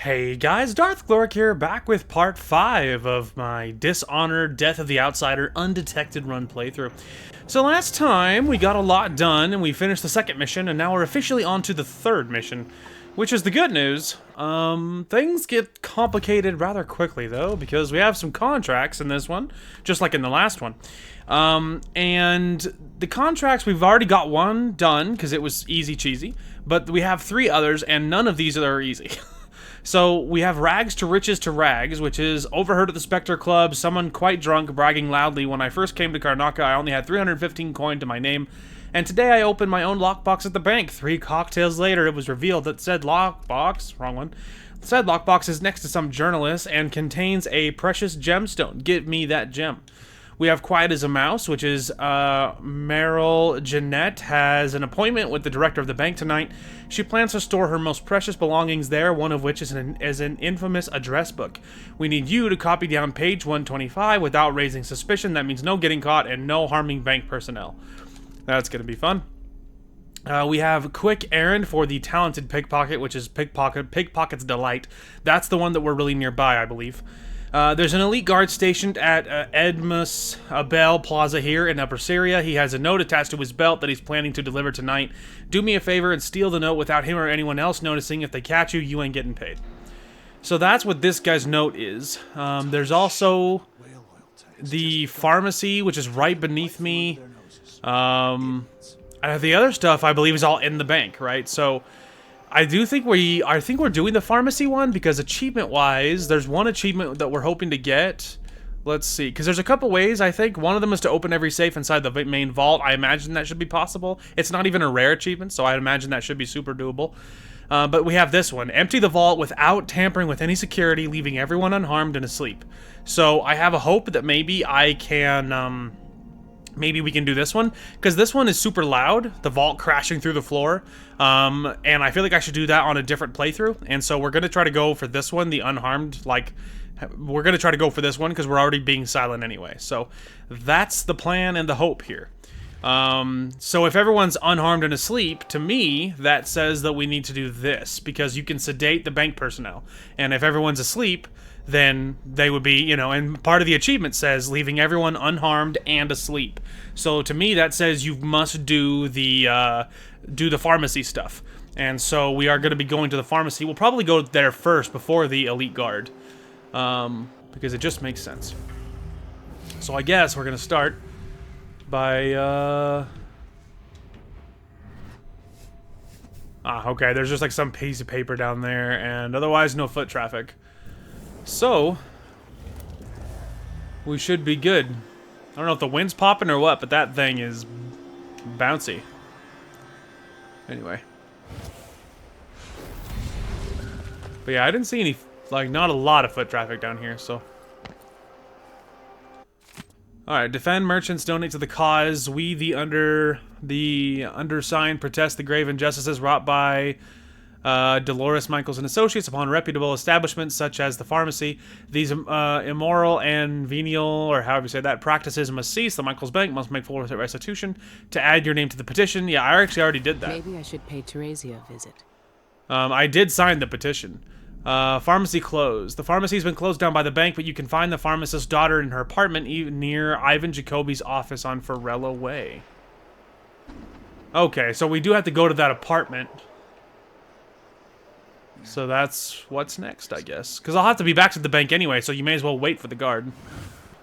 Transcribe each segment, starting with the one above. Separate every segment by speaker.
Speaker 1: Hey guys, Darth Glork here, back with part 5 of my Dishonored Death of the Outsider Undetected Run playthrough. So last time, we got a lot done, and we finished the second mission, and now we're officially on to the third mission, which is the good news. Things get complicated rather quickly, though, because we have some contracts in this one, just like in the last one. And the contracts, we've already got one done, because it was easy cheesy, but we have 3 others, and none of these are easy. So we have Rags to Riches to Rags, which is overheard at the Spectre Club, someone quite drunk bragging loudly, when I first came to Karnaca I only had 315 coin to my name, and today I opened my own lockbox at the bank. 3 cocktails later it was revealed that said lockbox, wrong one, said lockbox is next to some journalist and contains a precious gemstone. Give me that gem. We have Quiet as a Mouse, which is Meryl Jeanette has an appointment with the director of the bank tonight. She plans to store her most precious belongings there, one of which is an infamous address book. We need you to copy down page 125 without raising suspicion. That means no getting caught and no harming bank personnel. That's going to be fun. We have Quick Errand for the Talented Pickpocket, which is Pickpocket's Delight. That's the one that we're really nearby, I believe. There's an elite guard stationed at Edmus Abel Plaza here in Upper Syria. He has a note attached to his belt that he's planning to deliver tonight. Do me a favor and steal the note without him or anyone else noticing. If they catch you, you ain't getting paid. So that's what this guy's note is. There's also the pharmacy, which is right beneath me. The other stuff, I believe, is all in the bank, right? So I think we're doing the pharmacy one because achievement-wise, there's one achievement that we're hoping to get. Let's see, because there's a couple ways, I think. One of them is to open every safe inside the main vault. I imagine that should be possible. It's not even a rare achievement, so I imagine that should be super doable. But we have this one. Empty the vault without tampering with any security, leaving everyone unharmed and asleep. So I have a hope that maybe I can... maybe we can do this one, because this one is super loud, the vault crashing through the floor, and I feel like I should do that on a different playthrough, and so we're going to try to go for this one, the unharmed, we're going to try to go for this one, because we're already being silent anyway, so that's the plan and the hope here. So if everyone's unharmed and asleep, to me, that says that we need to do this, because you can sedate the bank personnel, and if everyone's asleep, then they would be, and part of the achievement says leaving everyone unharmed and asleep. So to me, that says you must do the pharmacy stuff. And so we are going to be going to the pharmacy. We'll probably go there first before the elite guard, because it just makes sense. So I guess we're going to start by, okay, there's just like some piece of paper down there, and otherwise no foot traffic. So, we should be good. I don't know if the wind's popping or what, but that thing is bouncy. Anyway. But yeah, I didn't see any, not a lot of foot traffic down here, so. Alright, defend merchants, donate to the cause. We, the undersigned, protest the grave injustices wrought by Dolores Michaels and Associates upon reputable establishments such as the pharmacy. These immoral and venial, or however you say that, practices must cease. The Michaels Bank must make full restitution. To add your name to the petition. Yeah, I actually already did that.
Speaker 2: Maybe I should pay Teresia a visit.
Speaker 1: I did sign the petition. Pharmacy closed. The pharmacy's been closed down by the bank, but you can find the pharmacist's daughter in her apartment near Ivan Jacoby's office on Farella Way. Okay, so we do have to go to that apartment. So that's what's next, I guess. Because I'll have to be back to the bank anyway, so you may as well wait for the guard.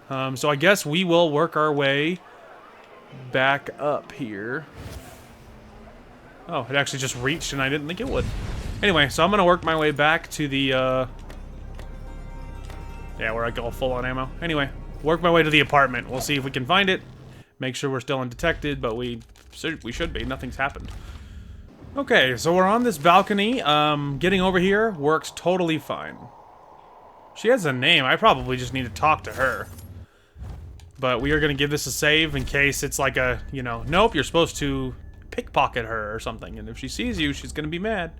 Speaker 1: So I guess we will work our way back up here. Oh, it actually just reached, and I didn't think it would. Anyway, so I'm going to work my way back to the, yeah, where I go full on ammo. Anyway, work my way to the apartment. We'll see if we can find it. Make sure we're still undetected, but we should be. Nothing's happened. Okay, so we're on this balcony. Getting over here works totally fine. She has a name. I probably just need to talk to her. But we are going to give this a save in case it's like a, nope, you're supposed to pickpocket her or something. And if she sees you, she's going to be mad.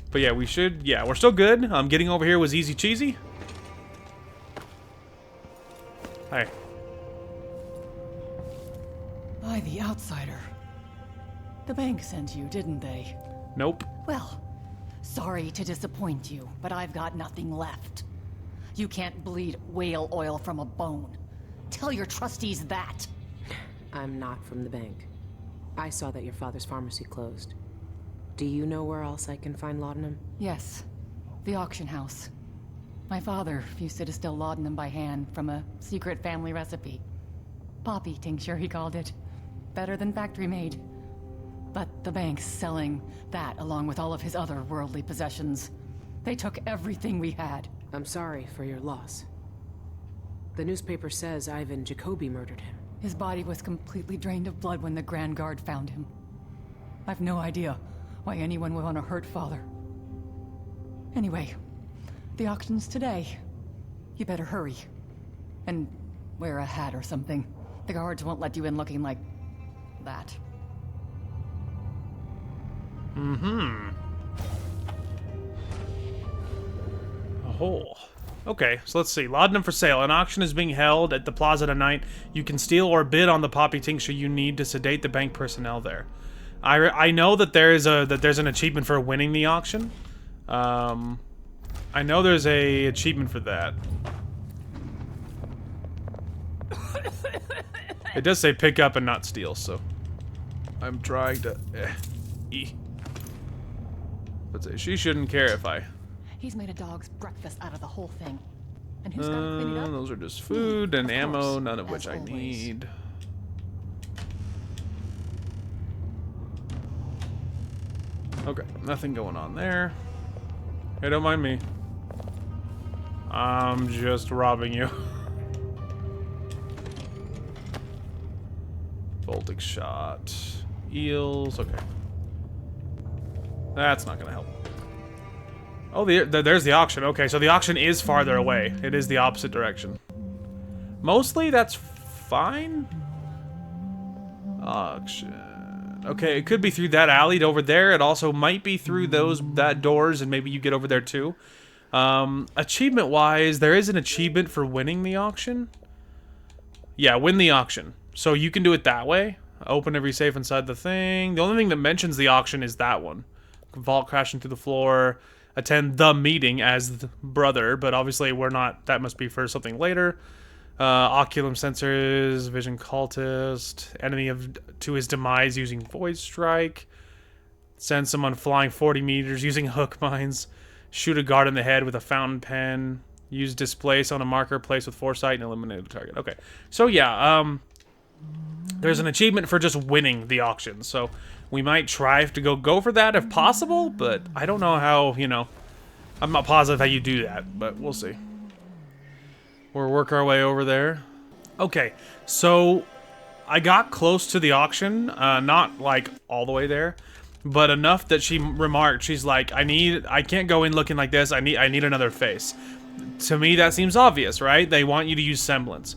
Speaker 1: But yeah, we're still good. Getting over here was easy cheesy. Hi.
Speaker 3: By the Outsider. The bank sent you, didn't they?
Speaker 1: Nope.
Speaker 3: Well, Sorry to disappoint you, but I've got nothing left. You can't bleed whale oil from a bone. Tell your trustees that.
Speaker 2: I'm not from the bank. I saw that your father's pharmacy closed. Do you know where else I can find laudanum?
Speaker 3: Yes, the auction house. My father used to distill laudanum by hand from a secret family recipe. Poppy tincture, he called it. Better than factory made. But the bank's selling that along with all of his other worldly possessions. They took everything we had.
Speaker 2: I'm sorry for your loss. The newspaper says Ivan Jacoby murdered him.
Speaker 3: His body was completely drained of blood when the Grand Guard found him. I've no idea why anyone would want to hurt Father. Anyway, the auction's today. You better hurry. And wear a hat or something. The guards won't let you in looking like that.
Speaker 1: Oh. Okay, so let's see. Laudanum for sale. An auction is being held at the plaza tonight. You can steal or bid on the poppy tincture you need to sedate the bank personnel there. I know that there's an achievement for winning the auction. I know there's a achievement for that. It does say pick up and not steal, so I'm trying to. Let's say she shouldn't care if I.
Speaker 3: He's made a dog's breakfast out of the whole thing. And who's gonna clean it up?
Speaker 1: Those are just food and
Speaker 3: Of
Speaker 1: ammo,
Speaker 3: course,
Speaker 1: none of which
Speaker 3: as
Speaker 1: I
Speaker 3: always.
Speaker 1: need. Okay, nothing going on there. Hey, don't mind me. I'm just robbing you. Voltic shot. Eels, okay. That's not gonna help. Oh, there's the auction. Okay, so the auction is farther away. It is the opposite direction. Mostly, that's fine. Auction. Okay, it could be through that alley over there. It also might be through that doors, and maybe you get over there too. Achievement-wise, there is an achievement for winning the auction. Yeah, win the auction. So you can do it that way. Open every safe inside the thing. The only thing that mentions the auction is that one. Vault crashing through the floor. Attend the meeting as the brother, but obviously we're not. That must be for something later. Oculum sensors, vision cultist, enemy to his demise using void strike. Send someone flying 40 meters using hook mines. Shoot a guard in the head with a fountain pen. Use displace on a marker placed with foresight and eliminate a target. Okay, so yeah, there's an achievement for just winning the auction, so we might try to go for that if possible, but I don't know how, you know, I'm not positive how you do that, but we'll see. We'll work our way over there. Okay, so I got close to the auction, not like all the way there, but enough that she remarked, she's like, I can't go in looking like this, I need another face. To me, that seems obvious, right? They want you to use semblance.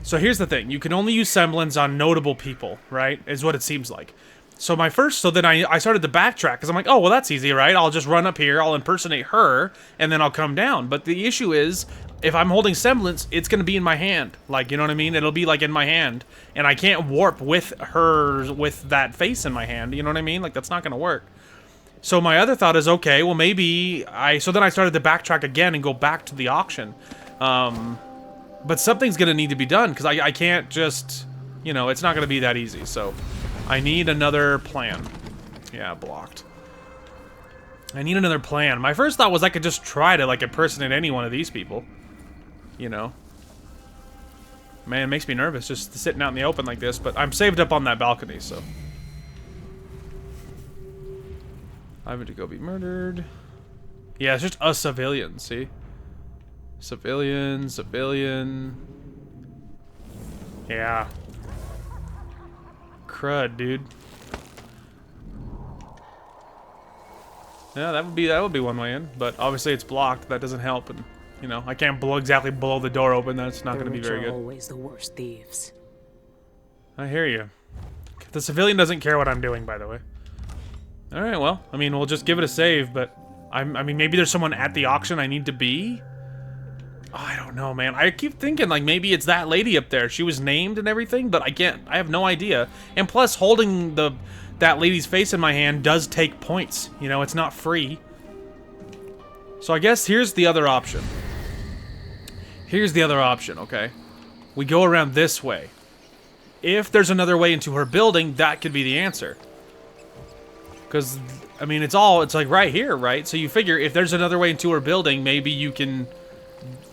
Speaker 1: So here's the thing, you can only use semblance on notable people, right? Is what it seems like. So then I started to backtrack, because I'm like, oh, well, that's easy, right? I'll just run up here, I'll impersonate her, and then I'll come down. But the issue is, if I'm holding semblance, it's going to be in my hand. Like, you know what I mean? It'll be, like, in my hand. And I can't warp with her, with that face in my hand. You know what I mean? Like, that's not going to work. So my other thought is, okay, well, maybe so then I started to backtrack again and go back to the auction. But something's going to need to be done, because I can't just, you know, it's not going to be that easy. So I need another plan. Yeah, blocked. I need another plan. My first thought was I could just try to, like, impersonate any one of these people. You know? Man, it makes me nervous just sitting out in the open like this, but I'm saved up on that balcony, so. Ivan to go be murdered. Yeah, it's just a civilian, see? Civilian. Yeah. Crud, dude. Yeah, that would be one way in, but obviously it's blocked. That doesn't help, and you know I can't exactly blow the door open. That's not going to be very good.
Speaker 2: Always the worst thieves.
Speaker 1: I hear you. The civilian doesn't care what I'm doing, by the way. All right, well, I mean, we'll just give it a save, but I mean, maybe there's someone at the auction I need to be. Oh, I don't know, man. I keep thinking like maybe it's that lady up there. She was named and everything, but I have no idea. And plus, holding that lady's face in my hand does take points. You know, it's not free. So I guess here's the other option. Here's the other option, okay? We go around this way. If there's another way into her building, that could be the answer. Because, I mean, it's like right here, right? So you figure if there's another way into her building, maybe you can,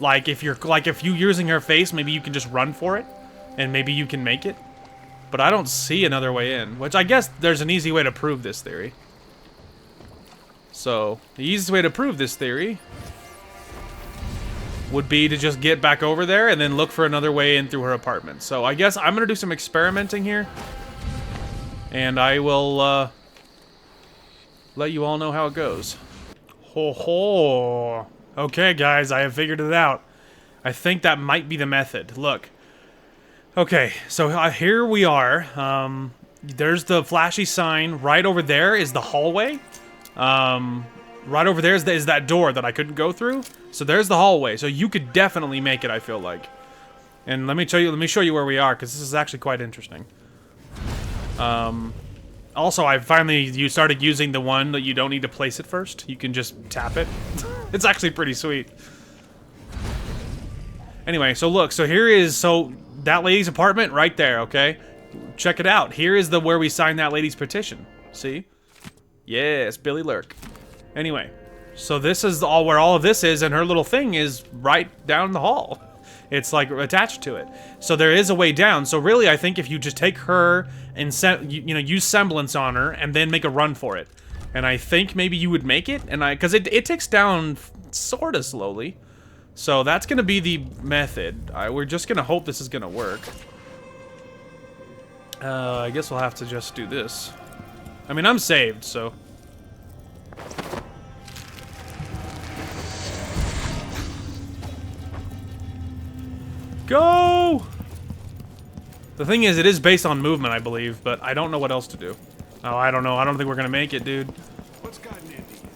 Speaker 1: like, if you're using her face, maybe you can just run for it, and maybe you can make it. But I don't see another way in, which I guess there's an easy way to prove this theory. So, the easiest way to prove this theory would be to just get back over there and then look for another way in through her apartment. So I guess I'm gonna do some experimenting here, and I will let you all know how it goes. Ho ho! Okay, guys, I have figured it out. I think that might be the method. Look. Okay, so here we are. There's the flashy sign. Right over there is the hallway. Right over there is that door that I couldn't go through. So there's the hallway. So you could definitely make it, I feel like. And let me show you where we are, because this is actually quite interesting. Also, you started using the one that you don't need to place it first. You can just tap it. It's actually pretty sweet. Anyway, so look, so that lady's apartment right there, okay? Check it out. Here is where we signed that lady's petition. See? Yes, Billy Lurk. Anyway, so this is where all of this is, and her little thing is right down the hall. It's like attached to it. So there is a way down. So really, I think if you just take her and use semblance on her and then make a run for it, and I think maybe you would make it, and because it ticks down sort of slowly. So that's gonna be the method. We're just gonna hope this is gonna work. I guess we'll have to just do this. I mean, I'm saved, so. Go! The thing is, it is based on movement, I believe, but I don't know what else to do. Oh, I don't know. I don't think we're gonna make it, dude.
Speaker 4: What's gotten into you?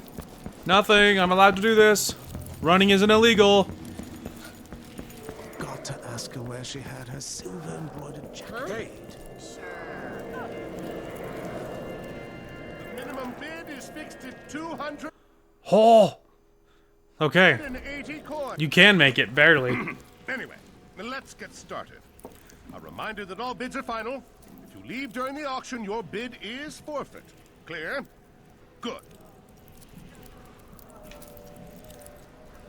Speaker 1: Nothing. I'm allowed to do this. Running isn't illegal.
Speaker 4: Got to ask her where she had her silver embroidered jacket.
Speaker 5: The minimum bid is fixed at 280
Speaker 1: Oh! Okay.
Speaker 5: coins.
Speaker 1: You can make it, barely.
Speaker 5: Anyway, let's get started. A reminder that all bids are final. If you leave during the auction, your bid is forfeit. Clear? Good.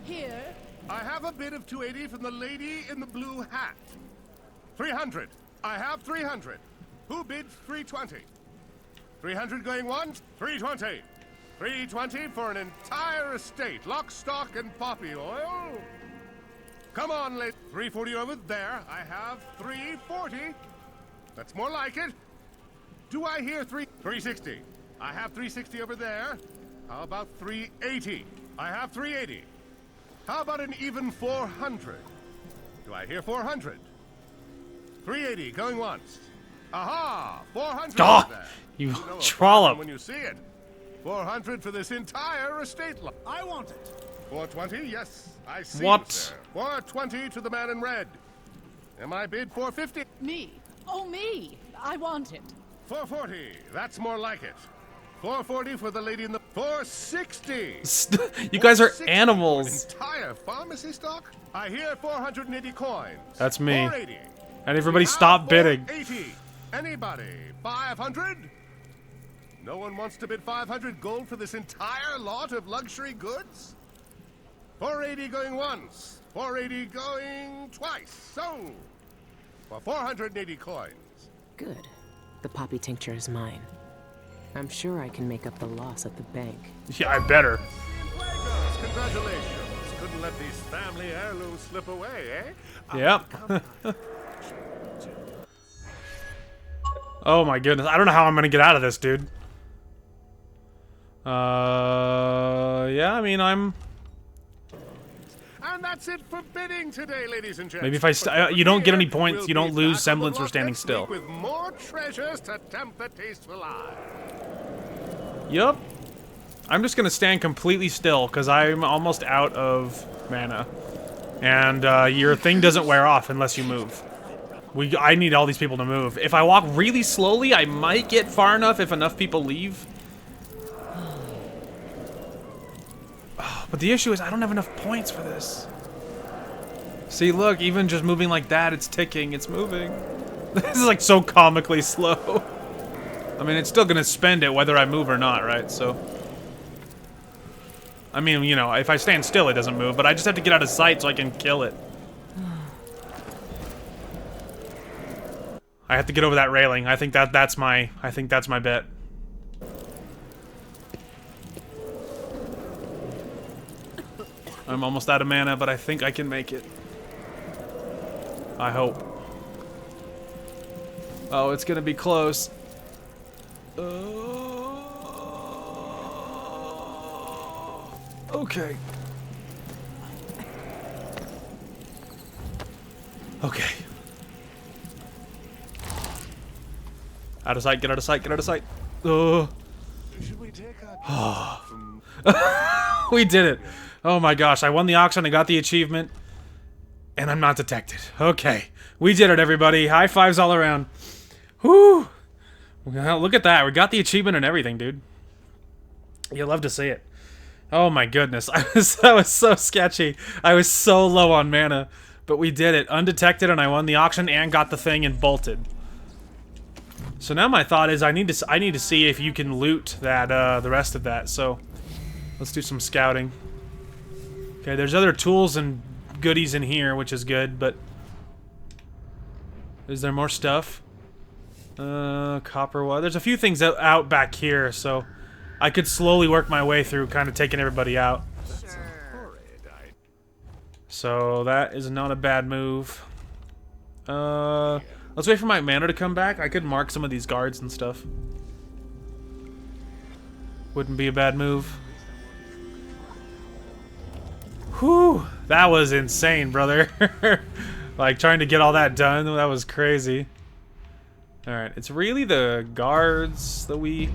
Speaker 6: Here.
Speaker 5: I have a bid of 280 from the lady in the blue hat. 300. I have 300. Who bids 320? 300 going once. 320. 320 for an entire estate. Lock, stock, and poppy oil. Come on, lady. 340 over there. I have 340. That's more like it. Do I hear 360? I have 360 over there. How about 380? I have 380. How about an even 400? Do I hear 400? 380 going once. Aha! 400
Speaker 1: Oh,
Speaker 5: over there.
Speaker 1: you
Speaker 5: know a
Speaker 1: trollop.
Speaker 5: problem when you see it. 400 for this entire estate lot.
Speaker 4: I want it.
Speaker 5: 420, yes, I see.
Speaker 1: What?
Speaker 5: It, sir. 420 to the man in red. Am I bid 450?
Speaker 6: Me. Oh, me. I want it.
Speaker 5: 440, that's more like it. 440 for the lady in the 460.
Speaker 1: You guys are
Speaker 5: 460 for an
Speaker 1: animals.
Speaker 5: entire pharmacy stock? I hear 480 coins.
Speaker 1: That's me.
Speaker 5: 480.
Speaker 1: And everybody
Speaker 5: Now
Speaker 1: stop bidding.
Speaker 5: 480. Anybody? 500? No one wants to bid 500 gold for this entire lot of luxury goods? 480 going once. 480 going twice. So, for 480 coins.
Speaker 2: Good. The poppy tincture is mine. I'm sure I can make up the loss at the bank.
Speaker 1: Yeah, I better.
Speaker 5: Congratulations. Couldn't let these family heirlooms slip away, eh?
Speaker 1: Yep. Oh my goodness. I don't know how I'm gonna get out of this, dude. Yeah, I mean, I'm...
Speaker 5: And that's it for bidding today, ladies and gents.
Speaker 1: Maybe if I you don't get any points, you don't lose semblance for standing still.
Speaker 5: With more treasures to tempt the tasteful eye.
Speaker 1: Yup. I'm just gonna stand completely still, because I'm almost out of mana. And, your thing doesn't wear off unless you move. I need all these people to move. If I walk really slowly, I might get far enough if enough people leave. Oh But the issue is I don't have enough points for this. See, look, even just moving like that, it's ticking, it's moving. This is like so comically slow. I mean, it's still gonna spend it whether I move or not, right? So, I mean, you know, if I stand still, it doesn't move, but I just have to get out of sight so I can kill it. I have to get over that railing. I think that's my bet. I'm almost out of mana, but I think I can make it. I hope. Oh, it's gonna be close. Okay. Okay. Out of sight, get out of sight, get out of sight.
Speaker 4: Should we take our from...
Speaker 1: We did it. Oh my gosh, I won the auction, I got the achievement, and I'm not detected. Okay. We did it, everybody. High fives all around. Whew. Well, look at that. We got the achievement and everything, dude. You love to see it. Oh my goodness. That was so sketchy. I was so low on mana. But we did it. Undetected, and I won the auction and got the thing and bolted. So now my thought is I need to see if you can loot that the rest of that. So let's do some scouting. Okay, there's other tools and goodies in here, which is good, but is there more stuff? Copper wire. There's a few things out back here, so I could slowly work my way through, kind of taking everybody out. So that is not a bad move. Let's wait for my mana to come back. I could mark some of these guards and stuff. Wouldn't be a bad move. Whew, that was insane, brother. Like, trying to get all that done, that was crazy. Alright, it's really the guards that we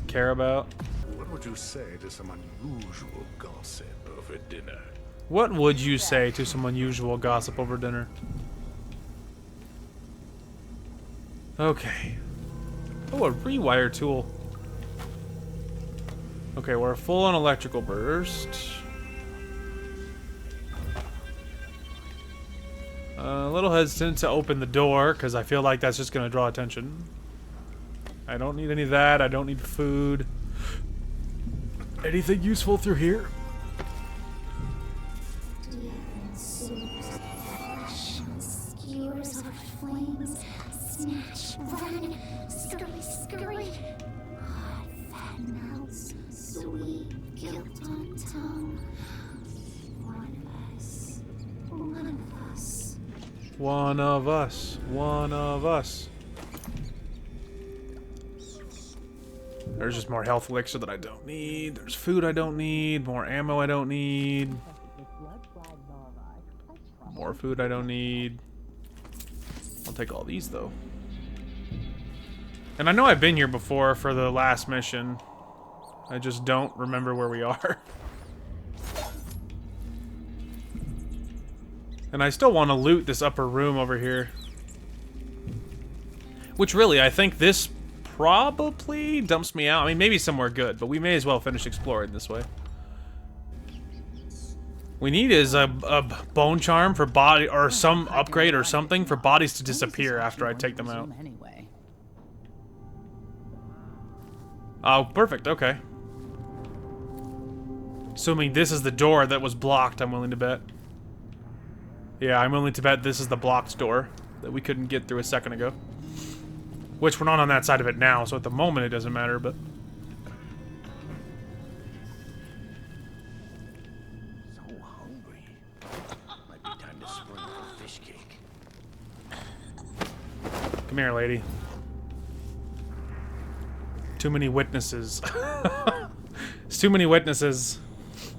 Speaker 1: care about.
Speaker 4: What would you say to some unusual gossip over dinner?
Speaker 1: What would you say to some unusual gossip over dinner? Okay. Oh, a rewire tool. Okay, we're full on electrical burst. A little hesitant to open the door because I feel like that's just going to draw attention. I don't need any of that. I don't need food. Anything useful through here?
Speaker 7: Skewers of flames, snatch, run, scurry, scurry. Hot fat melts, sweet guilt on tongue. One of us, one of us.
Speaker 1: One of us. One of us. There's just more health elixir that I don't need. There's food I don't need. More ammo I don't need. More food I don't need. I'll take all these, though. And I know I've been here before for the last mission. I just don't remember where we are. And I still want to loot this upper room over here. Which really, I think this probably dumps me out. I mean, maybe somewhere good, but we may as well finish exploring this way. We need is a bone charm for body, or some upgrade or something for bodies to disappear after I take them out. Oh, perfect, okay. Assuming this is the door that was blocked, I'm willing to bet. Yeah, I'm willing to bet this is the blocked door that we couldn't get through a second ago. Which we're not on that side of it now, so at the moment it doesn't matter, but...
Speaker 4: So hungry. Might be time to spring for fish cake.
Speaker 1: Come here, lady. Too many witnesses. It's too many witnesses.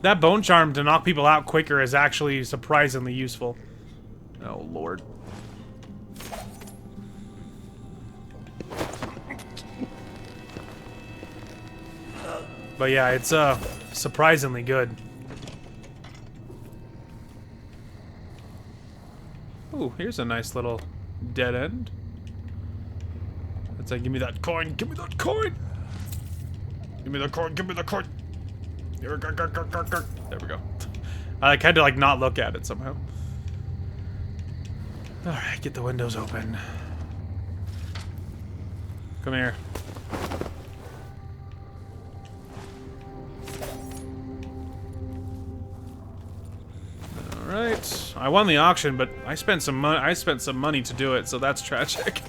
Speaker 1: That bone charm to knock people out quicker is actually surprisingly useful. Oh, Lord. But yeah, it's surprisingly good. Ooh, here's a nice little dead end. It's like, give me that coin, give me that coin! Give me the coin, give me the coin! There we go. I had to like not look at it somehow. Alright, get the windows open. Come here. Alright. I won the auction, but I spent some money to do it, so that's tragic.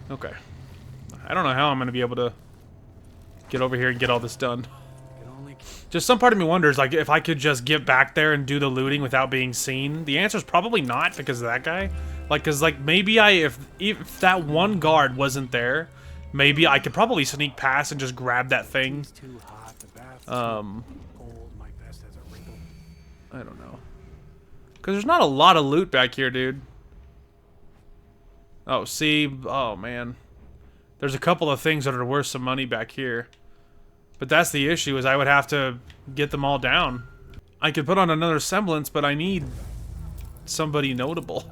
Speaker 1: Okay. I don't know how I'm gonna be able to get over here and get all this done. Just some part of me wonders, like, if I could just get back there and do the looting without being seen. The answer's probably not because of that guy. Like, cause like maybe if that one guard wasn't there, maybe I could probably sneak past and just grab that thing. I don't know. Cause there's not a lot of loot back here, dude. Oh, see, oh man. There's a couple of things that are worth some money back here. But that's the issue, is I would have to get them all down. I could put on another semblance, but I need somebody notable.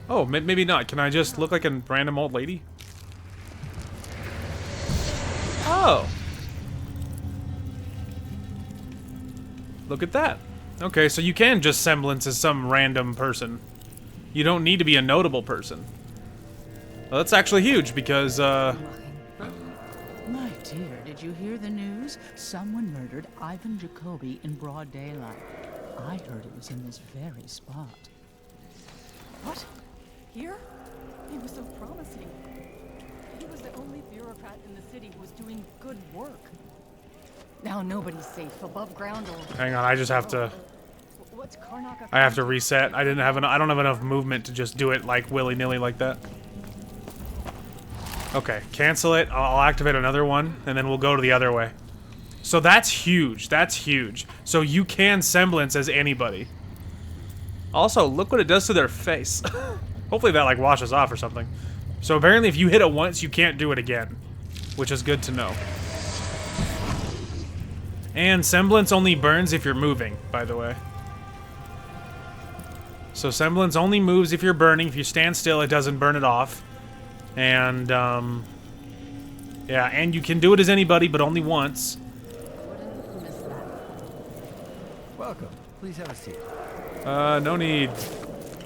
Speaker 1: Oh, maybe not. Can I just look like a random old lady? Oh. Look at that. Okay, so you can just semblance as some random person. You don't need to be a notable person. Well, that's actually huge, because,
Speaker 6: My dear, did you hear the news? Someone murdered Ivan Jacoby in broad daylight. I heard it was in this very spot.
Speaker 3: What? Here? He was so promising. He was the only bureaucrat in the city who was doing good work. Now nobody's safe above ground or...
Speaker 1: hang on, I just have to...
Speaker 3: What's Karnak?
Speaker 1: I have to reset. I don't have enough movement to just do it, like, willy-nilly like that. Okay, cancel it. I'll activate another one, and then we'll go to the other way. So that's huge. That's huge. So you can semblance as anybody. Also, look what it does to their face. Hopefully that, like, washes off or something. So apparently if you hit it once, you can't do it again. Which is good to know. And semblance only burns if you're moving, by the way. So semblance only moves if you're burning. If you stand still, it doesn't burn it off. And, yeah, and you can do it as anybody, but only once.
Speaker 4: Welcome. Please have a seat.
Speaker 1: No need.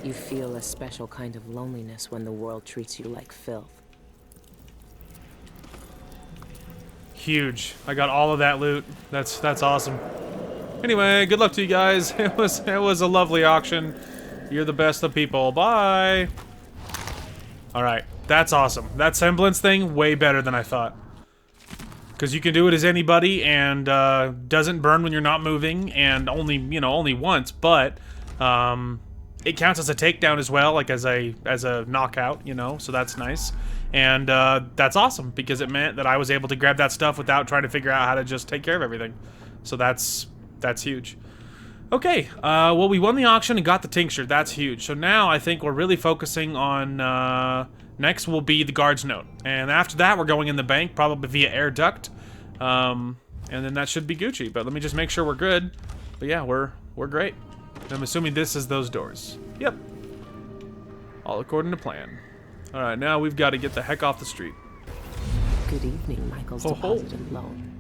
Speaker 2: You feel a special kind of loneliness when the world treats you like filth.
Speaker 1: Huge. I got all of that loot. That's awesome. Anyway, good luck to you guys. It was a lovely auction. You're the best of people. Bye. All right. That's awesome. That semblance thing, way better than I thought. Because you can do it as anybody, and doesn't burn when you're not moving, and only, you know, only once, but it counts as a takedown as well, like as a knockout, you know, so that's nice. And that's awesome, because it meant that I was able to grab that stuff without trying to figure out how to just take care of everything. So that's huge. Okay, well, we won the auction and got the tincture. That's huge. So now I think we're really focusing on... next will be the guard's note. And after that, we're going in the bank, probably via air duct. And then that should be Gucci. But let me just make sure we're good. But yeah, we're great. I'm assuming this is those doors. Yep. All according to plan. Alright, now we've got to get the heck off the street.
Speaker 2: Good evening, Michael's
Speaker 1: Ho, ho.
Speaker 2: deposited loan.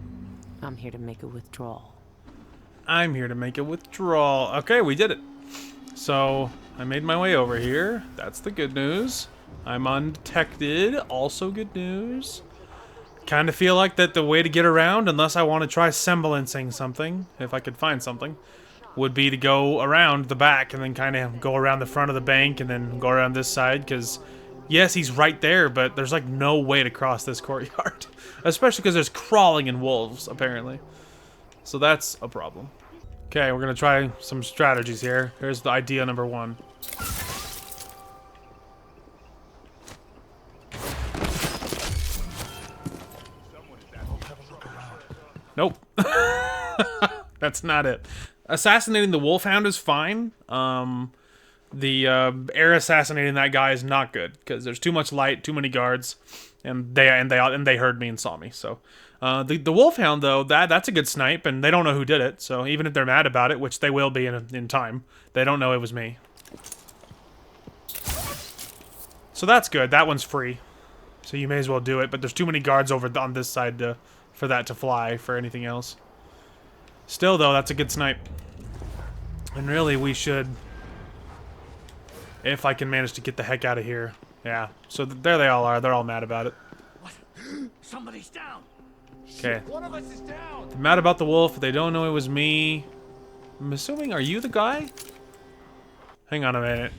Speaker 2: I'm here to make a withdrawal.
Speaker 1: I'm here to make a withdrawal. Okay, we did it. So, I made my way over here. That's the good news. I'm undetected. Also good news. Kind of feel like that the way to get around, unless I want to try semblancing something, if I could find something, would be to go around the back and then kind of go around the front of the bank and then go around this side, because yes, he's right there, but there's like no way to cross this courtyard. Especially because there's crawling and wolves, apparently. So that's a problem. Okay, we're going to try some strategies here. Here's the idea number one. Nope. That's not it. Assassinating the Wolfhound is fine. The air assassinating that guy is not good because there's too much light, too many guards, and they heard me and saw me. So the Wolfhound though, that's a good snipe, and they don't know who did it. So even if they're mad about it, which they will be in time, they don't know it was me. So that's good. That one's free. So you may as well do it, but there's too many guards over on this side for that to fly for anything else. Still, though, that's a good snipe. And really, we should... If I can manage to get the heck out of here. Yeah, so there they all are. They're all mad about it.
Speaker 4: What? Somebody's down.
Speaker 1: Okay.
Speaker 4: One of us is down.
Speaker 1: They're mad about the wolf, but they don't know it was me. I'm assuming, are you the guy? Hang on a minute.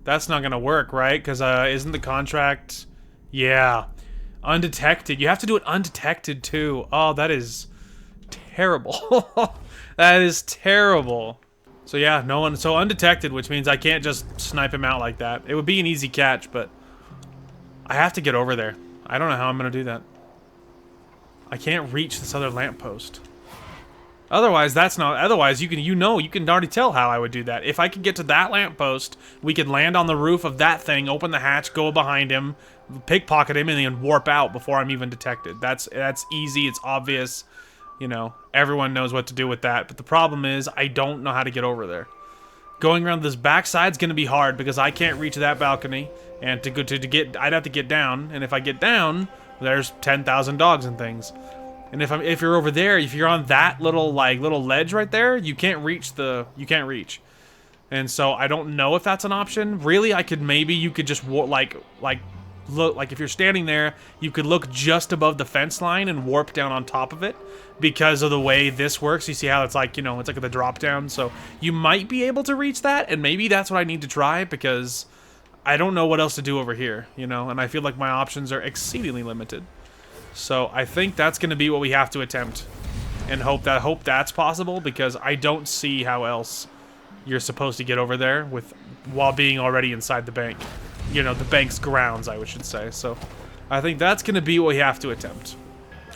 Speaker 1: That's not gonna work, right? Because isn't the contract... Yeah. Undetected. You have to do it undetected, too. Oh, that is terrible. That is terrible. So yeah, no one... So undetected, which means I can't just snipe him out like that. It would be an easy catch, but... I have to get over there. I don't know how I'm gonna do that. I can't reach this other lamppost. Otherwise, that's not... Otherwise, you can already tell how I would do that. If I could get to that lamppost, we could land on the roof of that thing, open the hatch, go behind him, pickpocket him, and then warp out before I'm even detected. That's easy. It's obvious. You know, everyone knows what to do with that. But the problem is, I don't know how to get over there. Going around this backside is going to be hard because I can't reach that balcony, and to get, I'd have to get down. And if I get down, there's 10,000 dogs and things. And if you're over there, if you're on that little ledge right there, you can't reach. And so I don't know if that's an option. Really, you could just look, like if you're standing there, you could look just above the fence line and warp down on top of it because of the way this works. You see how it's like, you know, it's like the drop down. So you might be able to reach that, and maybe that's what I need to try because I don't know what else to do over here, you know, and I feel like my options are exceedingly limited. So I think that's going to be what we have to attempt, and hope that's possible because I don't see how else you're supposed to get over there while being already inside the bank. You know, the bank's grounds, I should say. So I think that's going to be what we have to attempt.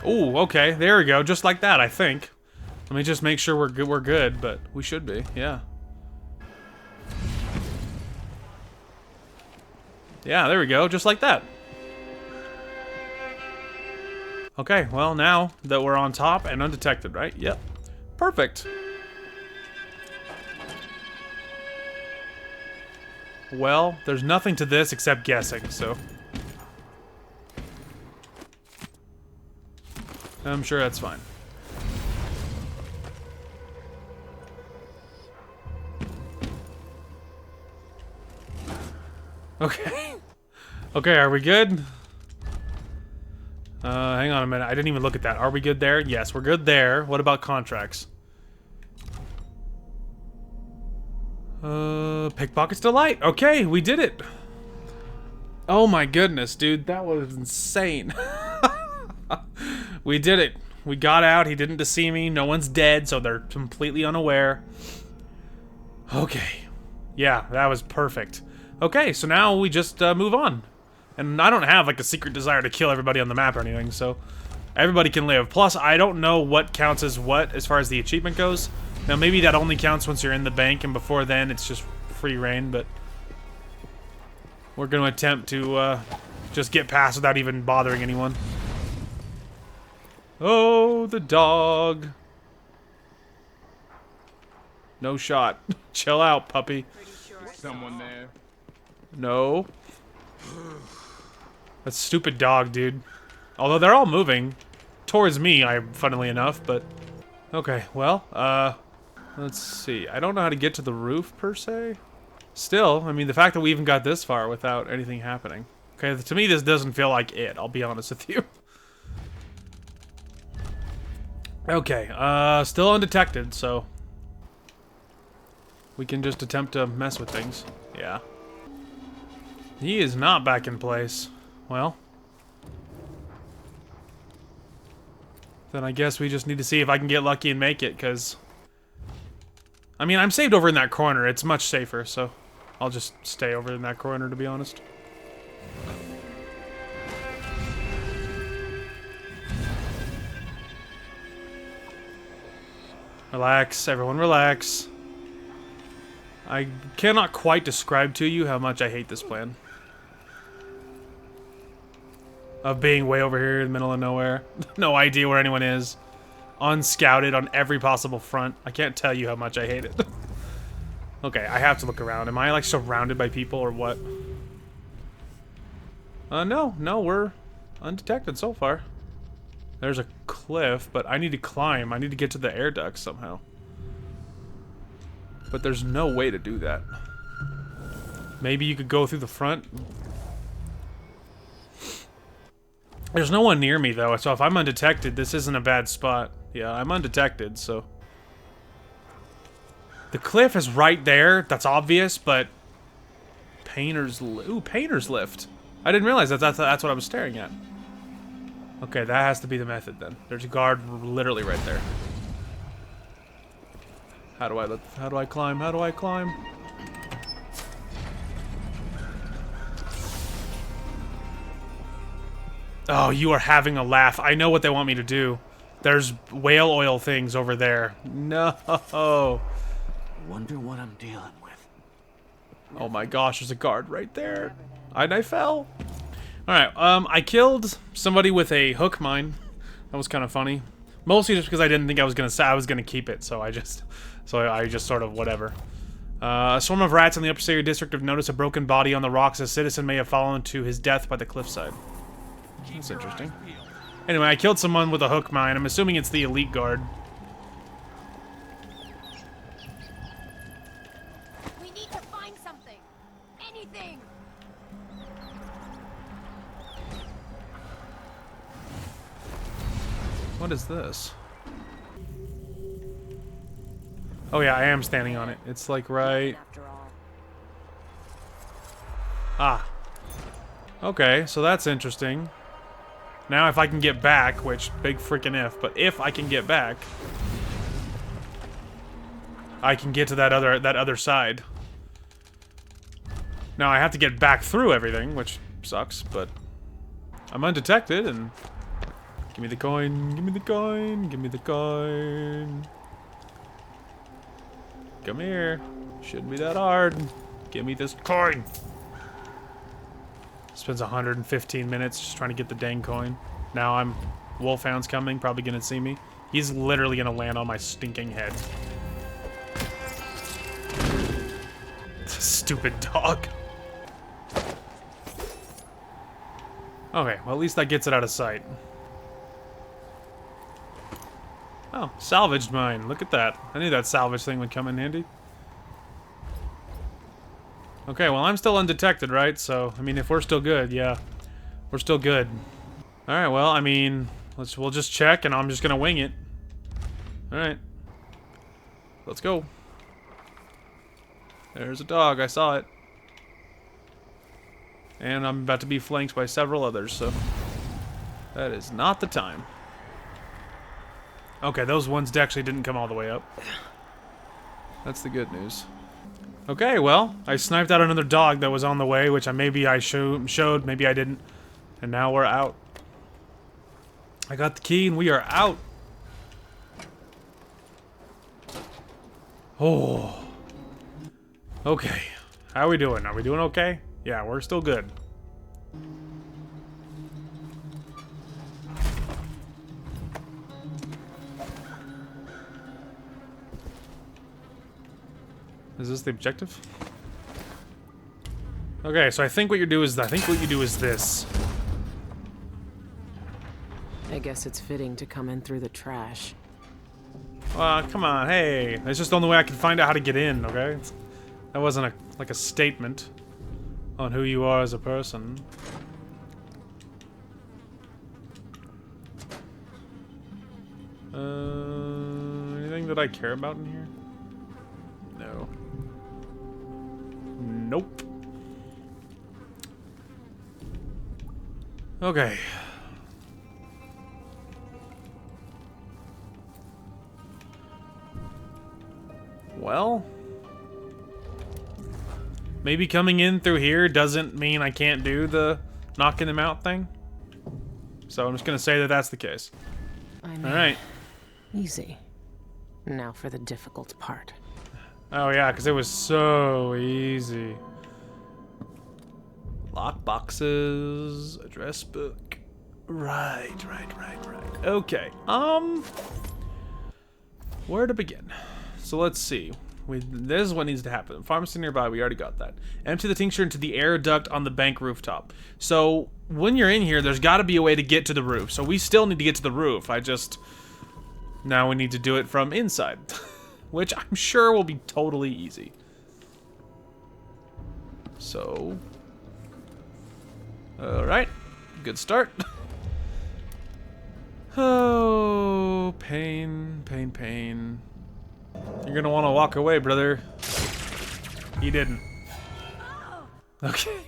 Speaker 1: Ooh, okay, there we go, just like that, I think. Let me just make sure we're good, but we should be, yeah. Yeah, there we go, just like that. Okay, well, now that we're on top and undetected, right? Yep. Perfect. Well, there's nothing to this except guessing, so... I'm sure that's fine. Okay. Okay, are we good? Hang on a minute. I didn't even look at that. Are we good there? Yes, we're good there. What about contracts? Pickpocket's delight. Okay, we did it. Oh my goodness, dude. That was insane. We did it. We got out. He didn't deceive me. No one's dead, so they're completely unaware. Okay. Yeah, that was perfect. Okay, so now we just move on. And I don't have, like, a secret desire to kill everybody on the map or anything, so everybody can live. Plus, I don't know what counts as what as far as the achievement goes. Now, maybe that only counts once you're in the bank, and before then, it's just free reign, but we're going to attempt to just get past without even bothering anyone. Oh, the dog. No shot. Chill out, puppy.
Speaker 4: Someone there.
Speaker 1: No. That stupid dog, dude. Although they're all moving towards me, funnily enough, but... Okay, well, let's see. I don't know how to get to the roof, per se. Still, I mean, the fact that we even got this far without anything happening. Okay, to me, this doesn't feel like it, I'll be honest with you. Okay, still undetected, so... we can just attempt to mess with things. Yeah. He is not back in place. Well. Then I guess we just need to see if I can get lucky and make it, because... I mean, I'm saved over in that corner. It's much safer, so... I'll just stay over in that corner, to be honest. Relax, everyone relax. I cannot quite describe to you how much I hate this plan. Of being way over here in the middle of nowhere. No idea where anyone is. Unscouted on every possible front. I can't tell you how much I hate it. Okay, I have to look around. Am I, like, surrounded by people or what? No, we're undetected so far. There's a cliff, but I need to climb. I need to get to the air duct somehow. But there's no way to do that. Maybe you could go through the front. There's no one near me, though, so if I'm undetected, this isn't a bad spot. Yeah, I'm undetected, so... The cliff is right there. That's obvious, but... Ooh, Painter's Lift. I didn't realize that's what I was staring at. Okay, that has to be the method, then. There's a guard literally right there. How do I climb? How do I climb? Oh, you are having a laugh. I know what they want me to do. There's whale oil things over there. No.
Speaker 4: Wonder what I'm dealing with.
Speaker 1: Oh my gosh, there's a guard right there. And I fell. Alright, I killed somebody with a hook mine. That was kind of funny. Mostly just because I didn't think I was gonna keep it, so I just sort of whatever. A swarm of rats in the upper district have noticed a broken body on the rocks. A citizen may have fallen to his death by the cliffside. That's interesting. Anyway, I killed someone with a hook mine. I'm assuming it's the elite guard.
Speaker 7: We need to find something. Anything.
Speaker 1: What is this? Oh yeah, I am standing on it. It's like right... Ah. Okay, so that's interesting. Now if I can get back, which, big freaking if, but if I can get back, I can get to that other side. Now I have to get back through everything, which sucks, but I'm undetected, and give me the coin, give me the coin, give me the coin. Come here. Shouldn't be that hard. Give me this coin. Spends 115 minutes just trying to get the dang coin. Now Wolfhound's coming, probably gonna see me. He's literally gonna land on my stinking head. Stupid dog. Okay, well at least that gets it out of sight. Oh, salvaged mine. Look at that. I knew that salvage thing would come in handy. Okay, well, I'm still undetected, right? So, I mean, if we're still good, yeah. We're still good. Alright, well, I mean, we'll just check, and I'm just gonna wing it. Alright. Let's go. There's a dog. I saw it. And I'm about to be flanked by several others, so... That is not the time. Okay, those ones actually didn't come all the way up. That's the good news. Okay, well, I sniped out another dog that was on the way, which maybe I showed, maybe I didn't. And now we're out. I got the key and we are out. Oh. Okay. How are we doing? Are we doing okay? Yeah, we're still good. Is this the objective? Okay, so I think what you do is this.
Speaker 2: I guess it's fitting to come in through the trash.
Speaker 1: Come on, hey. That's just the only way I can find out how to get in, okay? That wasn't like a statement on who you are as a person. Anything that I care about in here? No. Nope. Okay. Well, maybe coming in through here doesn't mean I can't do the knocking them out thing. So I'm just gonna say that that's the case.
Speaker 2: I'm
Speaker 1: all right.
Speaker 2: Easy. Now for the difficult part.
Speaker 1: Oh yeah, because it was so easy. Lock boxes, address book. Right. Okay. Where to begin? So let's see. This is what needs to happen. Pharmacy nearby, we already got that. Empty the tincture into the air duct on the bank rooftop. So when you're in here, there's got to be a way to get to the roof. So we still need to get to the roof. Now we need to do it from inside, which I'm sure will be totally easy. So, all right, good start. Oh, pain, pain, pain. You're gonna want to walk away, brother. He didn't. Okay.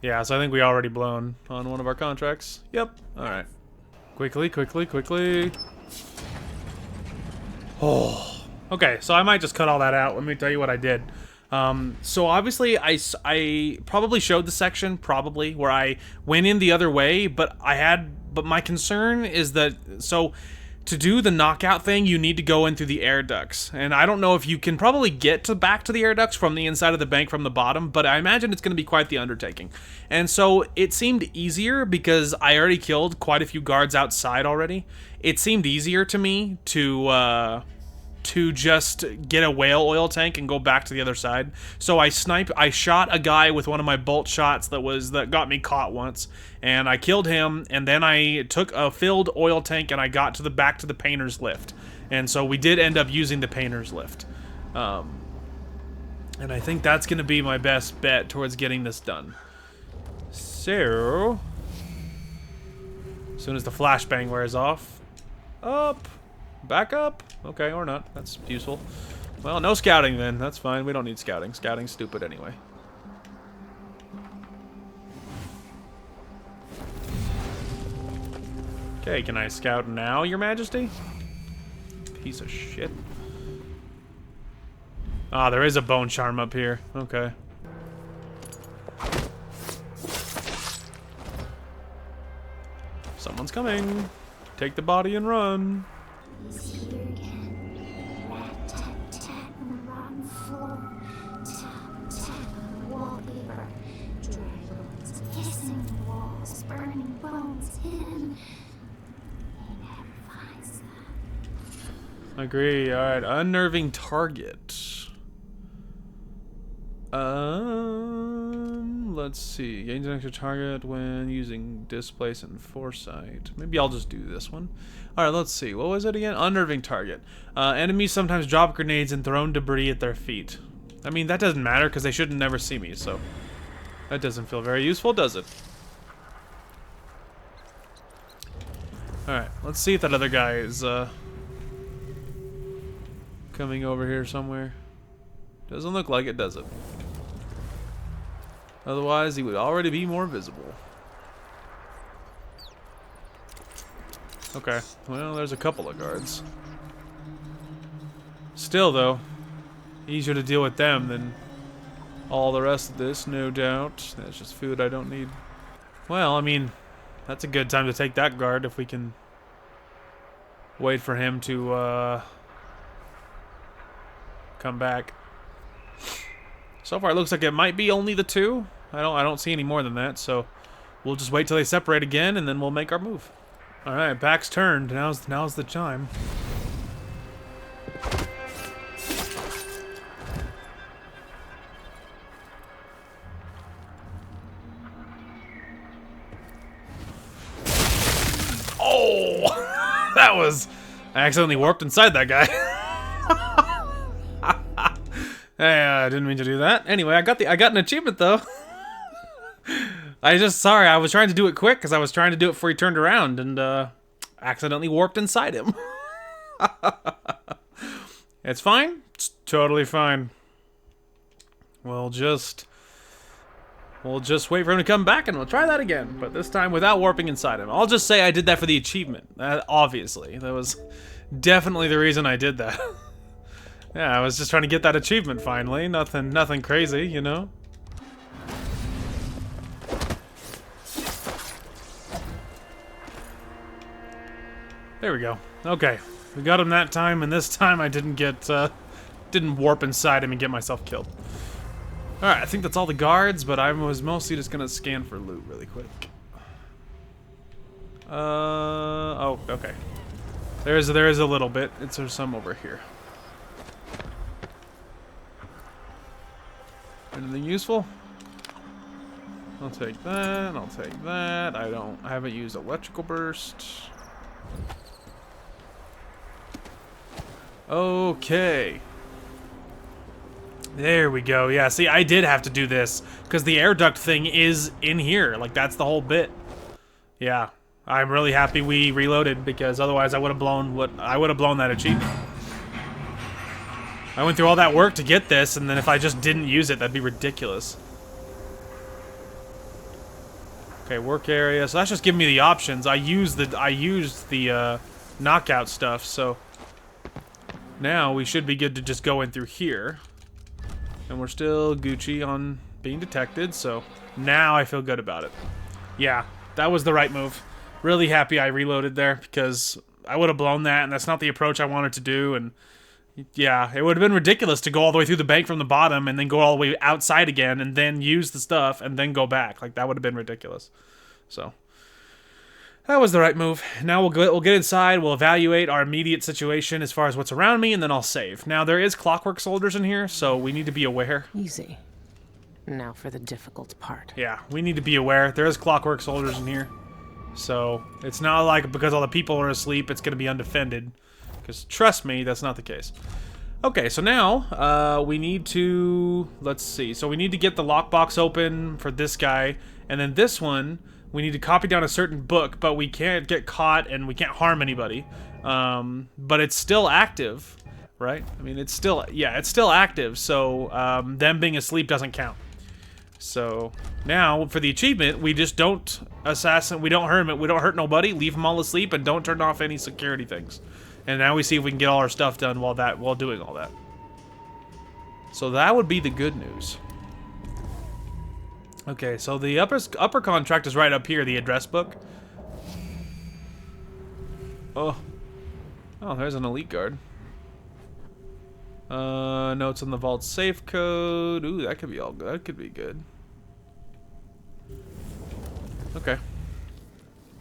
Speaker 1: Yeah, so I think we already blown on one of our contracts. Yep. All right. Quickly, quickly, quickly. Oh. Okay, so I might just cut all that out. Let me tell you what I did. So obviously I probably showed the section where I went in the other way, but my concern is that, so to do the knockout thing, you need to go in through the air ducts. And I don't know if you can probably get back to the air ducts from the inside of the bank from the bottom, but I imagine it's going to be quite the undertaking. And so it seemed easier because I already killed quite a few guards outside already. It seemed easier to me to just get a whale oil tank and go back to the other side. So I shot a guy with one of my bolt shots that got me caught once, and I killed him, and then I took a filled oil tank and I got back to the painter's lift. And so we did end up using the painter's lift. And I think that's gonna be my best bet towards getting this done. So, as soon as the flashbang wears off, up. Back up? Okay, or not. That's useful. Well, no scouting then. That's fine. We don't need scouting. Scouting's stupid anyway. Okay, can I scout now, Your Majesty? Piece of shit. Ah, there is a bone charm up here. Okay. Someone's coming. Take the body and run.
Speaker 8: He's here again. Rat, tat, tat, rotten floor. Tap, tap, wallpaper. Dragons kissing the walls, burning bones, hidden. He never finds them.
Speaker 1: Agree. Alright, unnerving target. Let's see. Gains an extra target when using displace and foresight. Maybe I'll just do this one. Alright, let's see. What was it again? Unnerving target. Enemies sometimes drop grenades and throw debris at their feet. I mean, that doesn't matter because they should never see me, so that doesn't feel very useful, does it? Alright, let's see if that other guy is coming over here somewhere. Doesn't look like it, does it? Otherwise, he would already be more visible. Okay, well, there's a couple of guards. Still, though, easier to deal with them than all the rest of this, no doubt. That's just food I don't need. Well, I mean, that's a good time to take that guard if we can wait for him to come back. So far, it looks like it might be only the two. I don't see any more than that, so we'll just wait till they separate again, and then we'll make our move. All right, back's turned. Now's the time. Oh, that was. I accidentally warped inside that guy. Hey, I didn't mean to do that. Anyway, I got an achievement though. Sorry, I was trying to do it quick because I was trying to do it before he turned around and accidentally warped inside him. It's fine. It's totally fine. We'll just wait for him to come back and we'll try that again, but this time without warping inside him. I'll just say I did that for the achievement. Obviously, that was definitely the reason I did that. Yeah, I was just trying to get that achievement finally. Nothing crazy, you know? There we go. Okay, we got him that time, and this time I didn't warp inside him and get myself killed. All right, I think that's all the guards, but I was mostly just gonna scan for loot really quick. Oh, okay. There is a little bit. There's some over here. Anything useful? I'll take that. I'll take that. I haven't used electrical burst. Okay. There we go. Yeah, see, I did have to do this because the air duct thing is in here. Like, that's the whole bit. Yeah. I'm really happy we reloaded because otherwise I would have blown that achievement. I went through all that work to get this, and then if I just didn't use it, that'd be ridiculous. Okay, work area. So that's just giving me the options. I used the knockout stuff, so now we should be good to just go in through here. And we're still Gucci on being detected, so now I feel good about it. Yeah, that was the right move. Really happy I reloaded there because I would have blown that, and that's not the approach I wanted to do. And yeah, it would have been ridiculous to go all the way through the bank from the bottom and then go all the way outside again and then use the stuff and then go back. Like, that would have been ridiculous. So that was the right move. Now we'll get inside, we'll evaluate our immediate situation as far as what's around me, and then I'll save. Now, there is clockwork soldiers in here, so we need to be aware.
Speaker 2: Easy. Now for the difficult part.
Speaker 1: Yeah, we need to be aware. There is clockwork soldiers in here. So it's not like because all the people are asleep, it's going to be undefended. Because trust me, that's not the case. Okay, so now we need to, let's see. So we need to get the lockbox open for this guy. And then this one, we need to copy down a certain book, but we can't get caught and we can't harm anybody. But it's still active, right? I mean, it's still, yeah, it's still active. So them being asleep doesn't count. So now for the achievement, we just don't assassinate, we don't hurt nobody, leave them all asleep, and don't turn off any security things. And now we see if we can get all our stuff done while doing all that. So that would be the good news. Okay, so the upper contract is right up here, the address book. Oh, there's an elite guard. Notes on the vault safe code. Ooh, that could be all good. That could be good. Okay.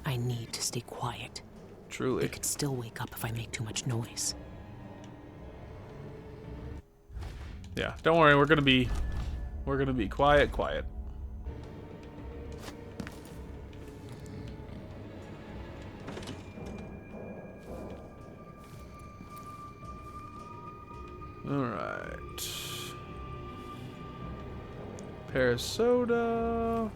Speaker 2: I need to stay quiet.
Speaker 1: Truly.
Speaker 2: They could still wake up if I make too much noise.
Speaker 1: Yeah, don't worry. We're gonna be quiet. Alright. Pear soda.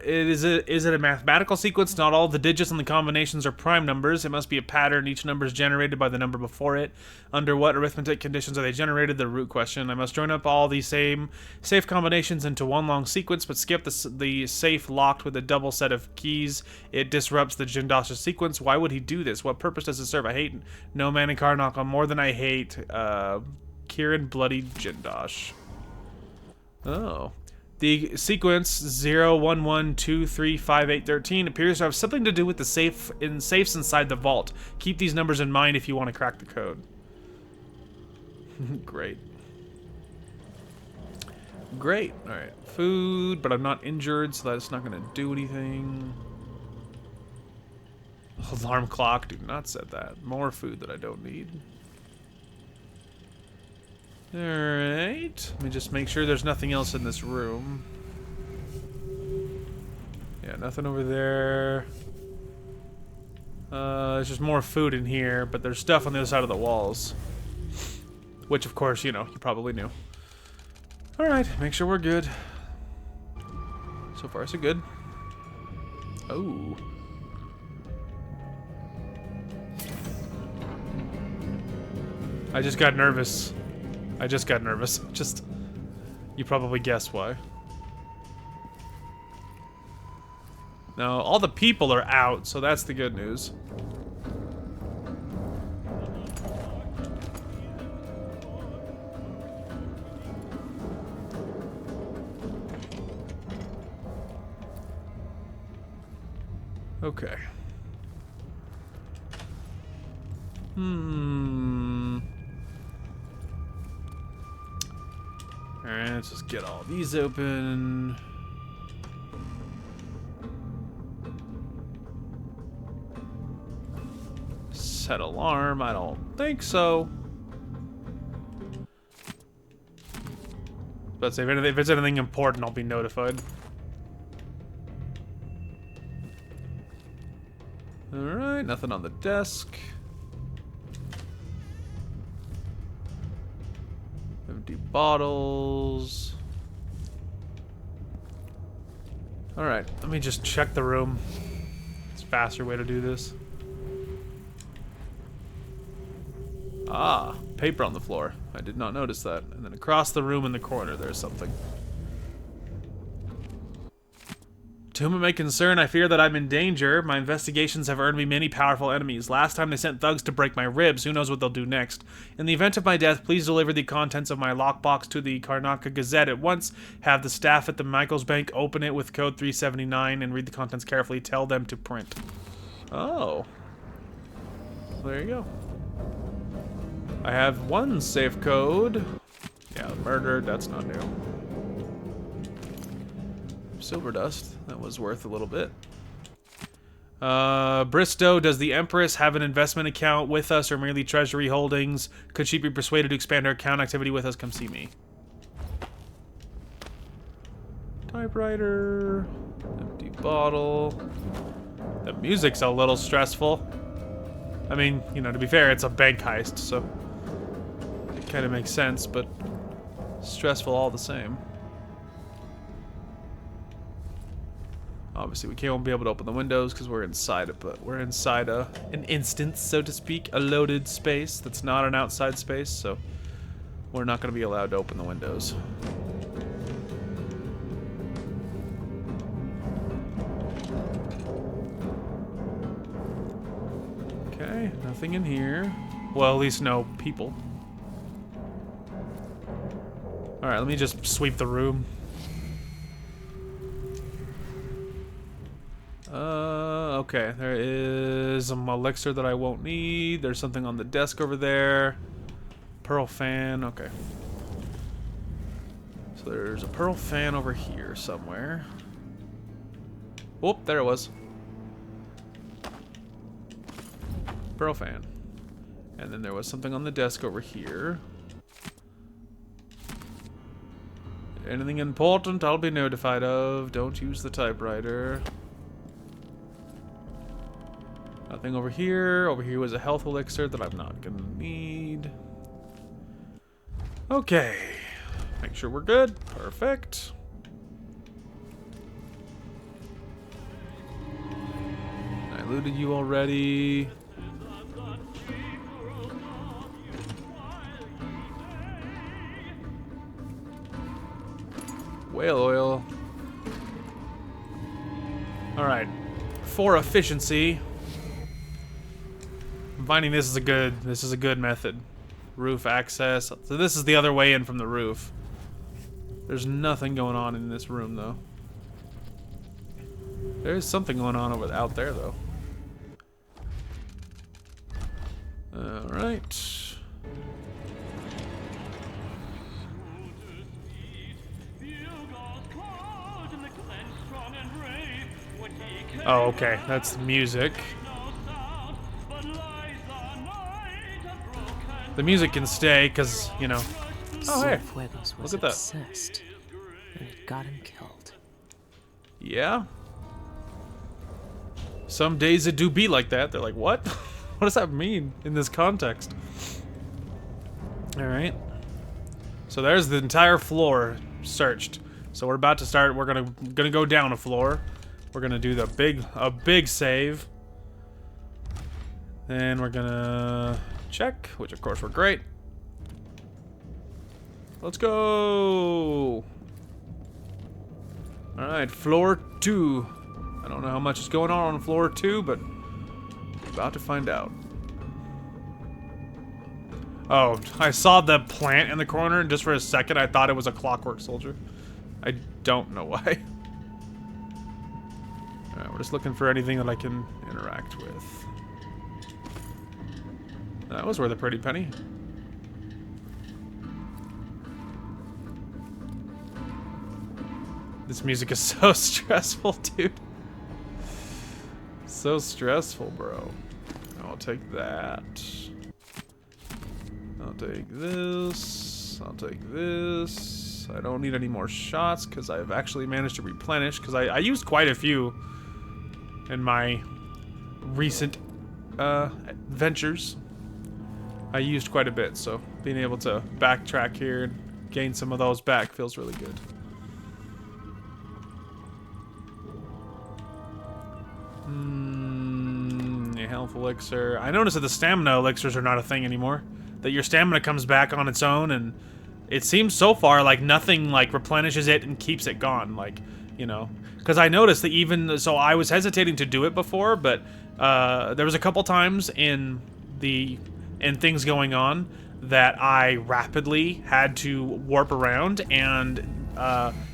Speaker 1: Is it a mathematical sequence? Not all the digits and the combinations are prime numbers. It must be a pattern. Each number is generated by the number before it. Under what arithmetic conditions are they generated? The root question. I must join up all the same safe combinations into one long sequence, but skip the safe locked with a double set of keys. It disrupts the Jindosh's sequence. Why would he do this? What purpose does it serve? I hate No Man and Karnak more than I hate Kieran Bloody Jindosh. Oh. The sequence 011235813 appears to have something to do with the safes inside the vault. Keep these numbers in mind if you want to crack the code. Great. Great. Alright. Food, but I'm not injured, so that's not going to do anything. Alarm clock. Do not set that. More food that I don't need. Alright, let me just make sure there's nothing else in this room. Yeah, nothing over there. There's just more food in here, but there's stuff on the other side of the walls. Which, of course, you know, you probably knew. Alright, make sure we're good. So far, so good. Oh. I just got nervous. Just, you probably guessed why. Now, all the people are out, so that's the good news. Okay. Alright, let's just get all these open. Set alarm, I don't think so. But if it's anything important, I'll be notified. Alright, nothing on the desk. Empty bottles. Alright, let me just check the room. It's a faster way to do this. Ah, paper on the floor. I did not notice that. And then across the room in the corner, there's something. To whom it may concern, I fear that I'm in danger. My investigations have earned me many powerful enemies. Last time they sent thugs to break my ribs. Who knows what they'll do next? In the event of my death, please deliver the contents of my lockbox to the Karnataka Gazette at once. Have the staff at the Michaels Bank open it with code 379 and read the contents carefully. Tell them to print. Oh. There you go. I have one safe code. Yeah, murdered. That's not new. Silver dust. That was worth a little bit. Bristow, does the Empress have an investment account with us or merely treasury holdings? Could she be persuaded to expand her account activity with us? Come see me. Typewriter. Empty bottle. The music's a little stressful. I mean, you know, to be fair, it's a bank heist, so it kind of makes sense, but stressful all the same. Obviously, we won't be able to open the windows because we're inside it, but we're inside an instance, so to speak, a loaded space that's not an outside space, so we're not going to be allowed to open the windows. Okay, nothing in here. Well, at least no people. Alright, let me just sweep the room. Okay, there is some elixir that I won't need. There's something on the desk over there. Pearl fan, okay. So there's a pearl fan over here somewhere. Oh, there it was. Pearl fan. And then there was something on the desk over here. Anything important I'll be notified of. Don't use the typewriter. Nothing over here. Over here was a health elixir that I'm not gonna need. Okay. Make sure we're good. Perfect. I looted you already. Whale oil. Alright. For efficiency, I'm finding this is a good method. Roof access. So this is the other way in from the roof. There's nothing going on in this room though. There's something going on out there though. Alright. Oh, okay. That's music. The music can stay, because, you know... Oh, hey. Look at that.
Speaker 2: Obsessed, and it got him killed.
Speaker 1: Yeah? Some days it do be like that. They're like, what? What does that mean in this context? Alright. So there's the entire floor searched. So we're about to start. We're gonna go down a floor. We're gonna do a big save. Then we're gonna check, which of course we're great. Let's go. All right, floor 2. I don't know how much is going on floor 2, but about to find out. Oh, I saw the plant in the corner, and just for a second I thought it was a clockwork soldier. I don't know why. Alright, we're just looking for anything that I can interact with. That was worth a pretty penny. This music is so stressful, dude. So stressful, bro. I'll take that. I'll take this. I'll take this. I don't need any more shots because I've actually managed to replenish, because I used quite a few in my recent ventures. I used quite a bit, so being able to backtrack here and gain some of those back feels really good. Health elixir. I noticed that the stamina elixirs are not a thing anymore. That your stamina comes back on its own, and it seems so far like nothing like replenishes it and keeps it gone. Like, you know, because I noticed that even so, I was hesitating to do it before, but there was a couple times in things going on that I rapidly had to warp around, and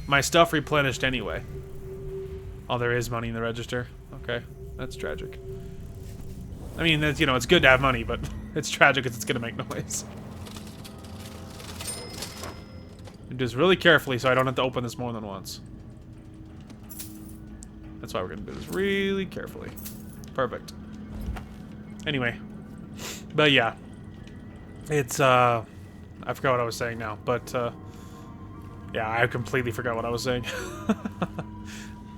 Speaker 1: my stuff replenished anyway. Oh, there is money in the register. Okay, that's tragic. I mean, that's, you know, it's good to have money, but it's tragic because it's gonna make noise. And just really carefully so I don't have to open this more than once. That's why we're gonna do this really carefully. Perfect. Anyway. But yeah. It's, I forgot what I was saying now, but, yeah, I completely forgot what I was saying.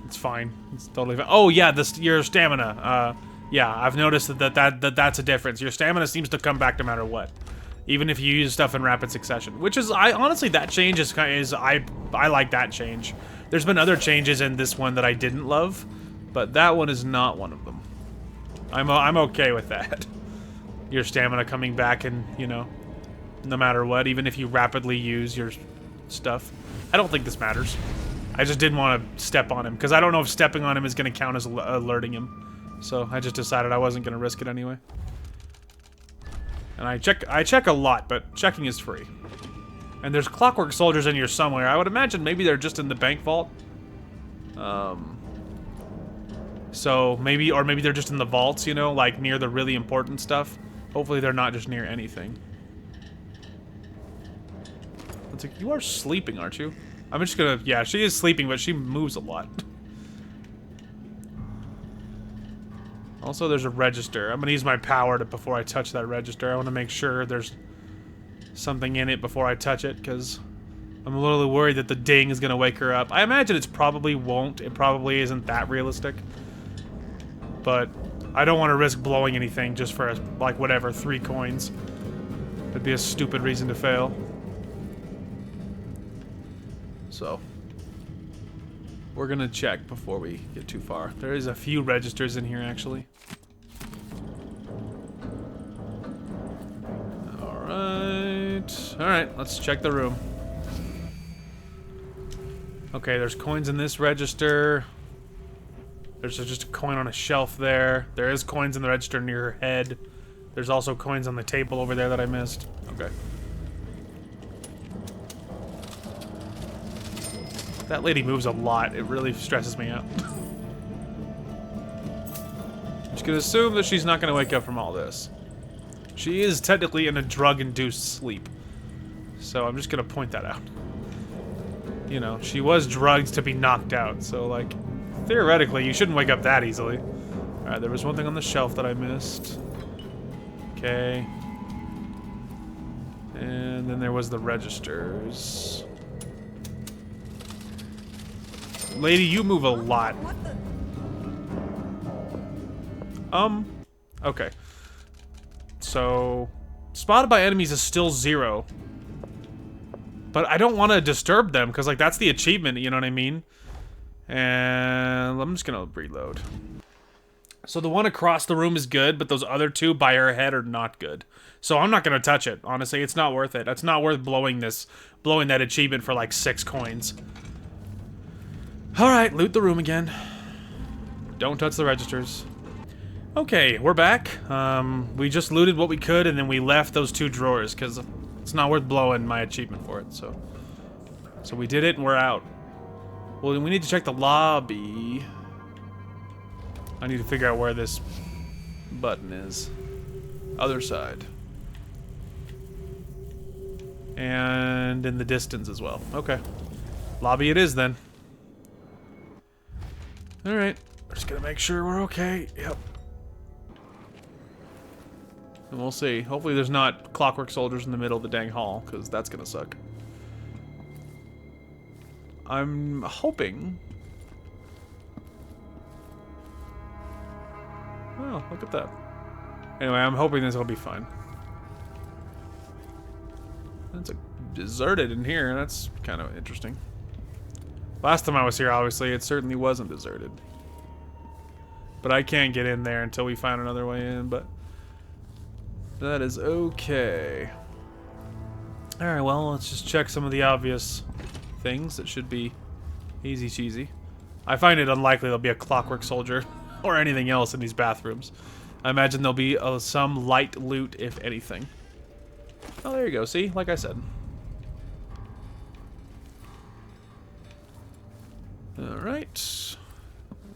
Speaker 1: It's fine. It's totally fine. Oh, yeah, your stamina. Yeah, I've noticed that's a difference. Your stamina seems to come back no matter what, even if you use stuff in rapid succession. Which is, honestly, that change I like that change. There's been other changes in this one that I didn't love, but that one is not one of them. I'm okay with that. Your stamina coming back, and you know, no matter what, even if you rapidly use your stuff. I don't think this matters. I just didn't want to step on him because I don't know if stepping on him is going to count as alerting him. So I just decided I wasn't going to risk it anyway. And I check a lot, but checking is free. And there's clockwork soldiers in here somewhere. I would imagine maybe they're just in the bank vault. So maybe, or maybe they're just in the vaults, you know, like near the really important stuff. Hopefully they're not just near anything. It's like, you are sleeping, aren't you? I'm just gonna, yeah, she is sleeping, but she moves a lot. Also, there's a register. I'm gonna use my power before I touch that register. I want to make sure there's something in it before I touch it, because I'm a little worried that the ding is gonna wake her up. I imagine it's probably won't. It probably isn't that realistic. But I don't want to risk blowing anything just for, like, whatever, 3 coins. That'd be a stupid reason to fail. So we're gonna check before we get too far. There is a few registers in here, actually. Alright, let's check the room. Okay, there's coins in this register. There's just a coin on a shelf there. There is coins in the register near her head. There's also coins on the table over there that I missed. Okay. That lady moves a lot. It really stresses me out. I'm just gonna assume that she's not gonna wake up from all this. She is technically in a drug-induced sleep. So I'm just gonna point that out. You know, she was drugged to be knocked out, so like, theoretically, you shouldn't wake up that easily. Alright, there was one thing on the shelf that I missed. Okay. And then there was the registers. Lady, you move a lot. Okay. So, spotted by enemies is still 0. But I don't want to disturb them, because, like, that's the achievement, you know what I mean? And I'm just gonna reload. So the one across the room is good, but those other 2 by her head are not good. So I'm not gonna touch it, honestly. It's not worth it. It's not worth blowing that achievement for, like, 6 coins. Alright, loot the room again. Don't touch the registers. Okay, we're back. We just looted what we could, and then we left those 2 drawers, because it's not worth blowing my achievement for it, so we did it, and we're out. Well, we need to check the lobby. I need to figure out where this button is. Other side. And in the distance as well. Okay. Lobby it is, then. Alright. We're just gonna make sure we're okay. Yep. And we'll see. Hopefully there's not clockwork soldiers in the middle of the dang hall, because that's gonna suck. I'm hoping... Oh, look at that. Anyway, I'm hoping this will be fine. It's deserted in here. That's kind of interesting. Last time I was here, obviously, it certainly wasn't deserted. But I can't get in there until we find another way in, but... that is okay. Alright, well, let's just check some of the obvious things that should be easy cheesy. I find it unlikely there'll be a clockwork soldier or anything else in these bathrooms. I imagine there'll be some light loot, if anything. Oh, there you go. See? Like I said. Alright.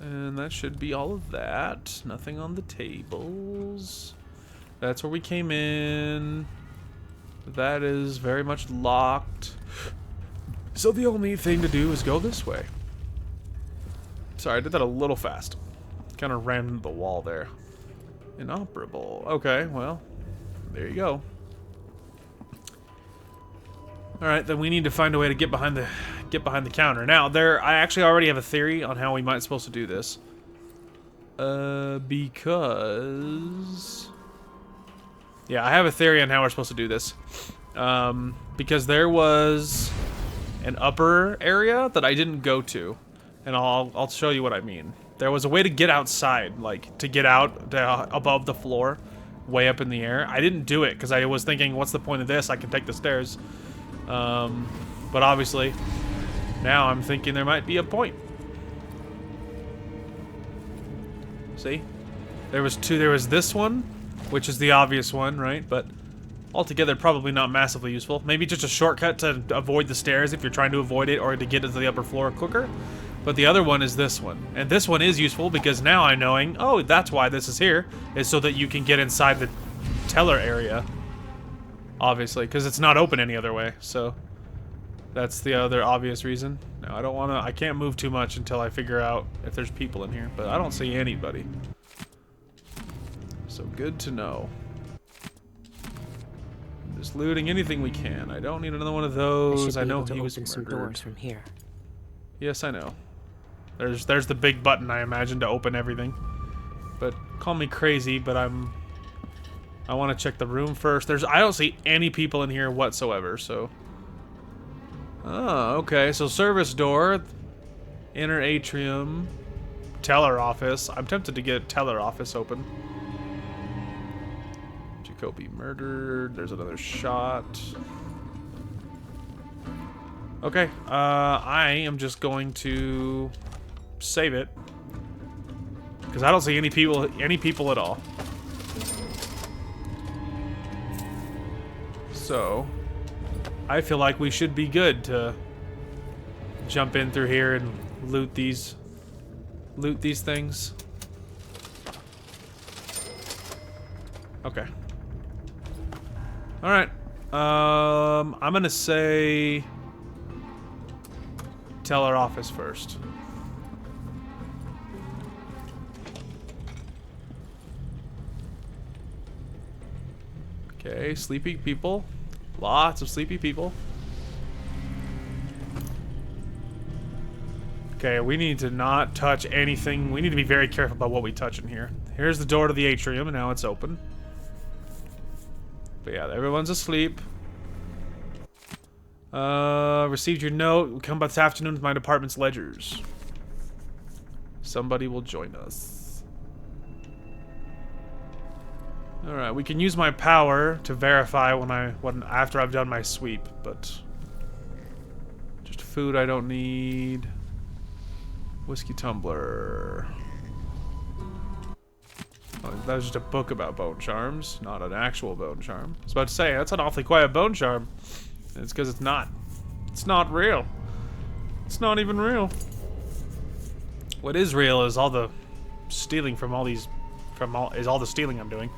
Speaker 1: And that should be all of that. Nothing on the tables. That's where we came in. That is very much locked. So the only thing to do is go this way. Sorry, I did that a little fast. Kind of ran into the wall there. Inoperable. Okay, well, there you go. Alright, then we need to find a way to get behind the counter. Now, I actually already have a theory on how we might supposed to do this. Because... yeah, I have a theory on how we're supposed to do this. Because there was an upper area that I didn't go to. And I'll show you what I mean. There was a way to get outside, like, to get out above the floor, way up in the air. I didn't do it, because I was thinking, what's the point of this? I can take the stairs. But obviously, now I'm thinking there might be a point. See? There was this one, which is the obvious one, right? But altogether, probably not massively useful. Maybe just a shortcut to avoid the stairs if you're trying to avoid it, or to get to the upper floor quicker. But the other one is this one. And this one is useful because now I'm knowing, oh, that's why this is here, is so that you can get inside the teller area. Obviously, because it's not open any other way, so that's the other obvious reason. Now, I can't move too much until I figure out if there's people in here, but I don't see anybody. So good to know. Just looting anything we can. I don't need another one of those. I know he was murdered.
Speaker 2: Some doors from here.
Speaker 1: Yes, I know. There's the big button, I imagine, to open everything. But call me crazy, but I want to check the room first. I don't see any people in here whatsoever, so. Oh, okay. So service door, inner atrium, teller office. I'm tempted to get teller office open. Jacoby murdered. There's another shot. Okay, I am just going to save it because I don't see any people at all. So I feel like we should be good to jump in through here and loot these things. Okay. All right. I'm gonna say teller office first. Okay, sleepy people. Lots of sleepy people. Okay, we need to not touch anything. We need to be very careful about what we touch in here. Here's the door to the atrium, and now it's open. But yeah, everyone's asleep. Received your note. Come by this afternoon with my department's ledgers. Somebody will join us. Alright, we can use my power to verify after I've done my sweep, but just food I don't need. Whiskey tumbler. Oh, that was just a book about bone charms, not an actual bone charm. I was about to say, that's an awfully quiet bone charm. It's because it's not. It's not real. It's not even real. What is real is all the stealing from all these, all the stealing I'm doing.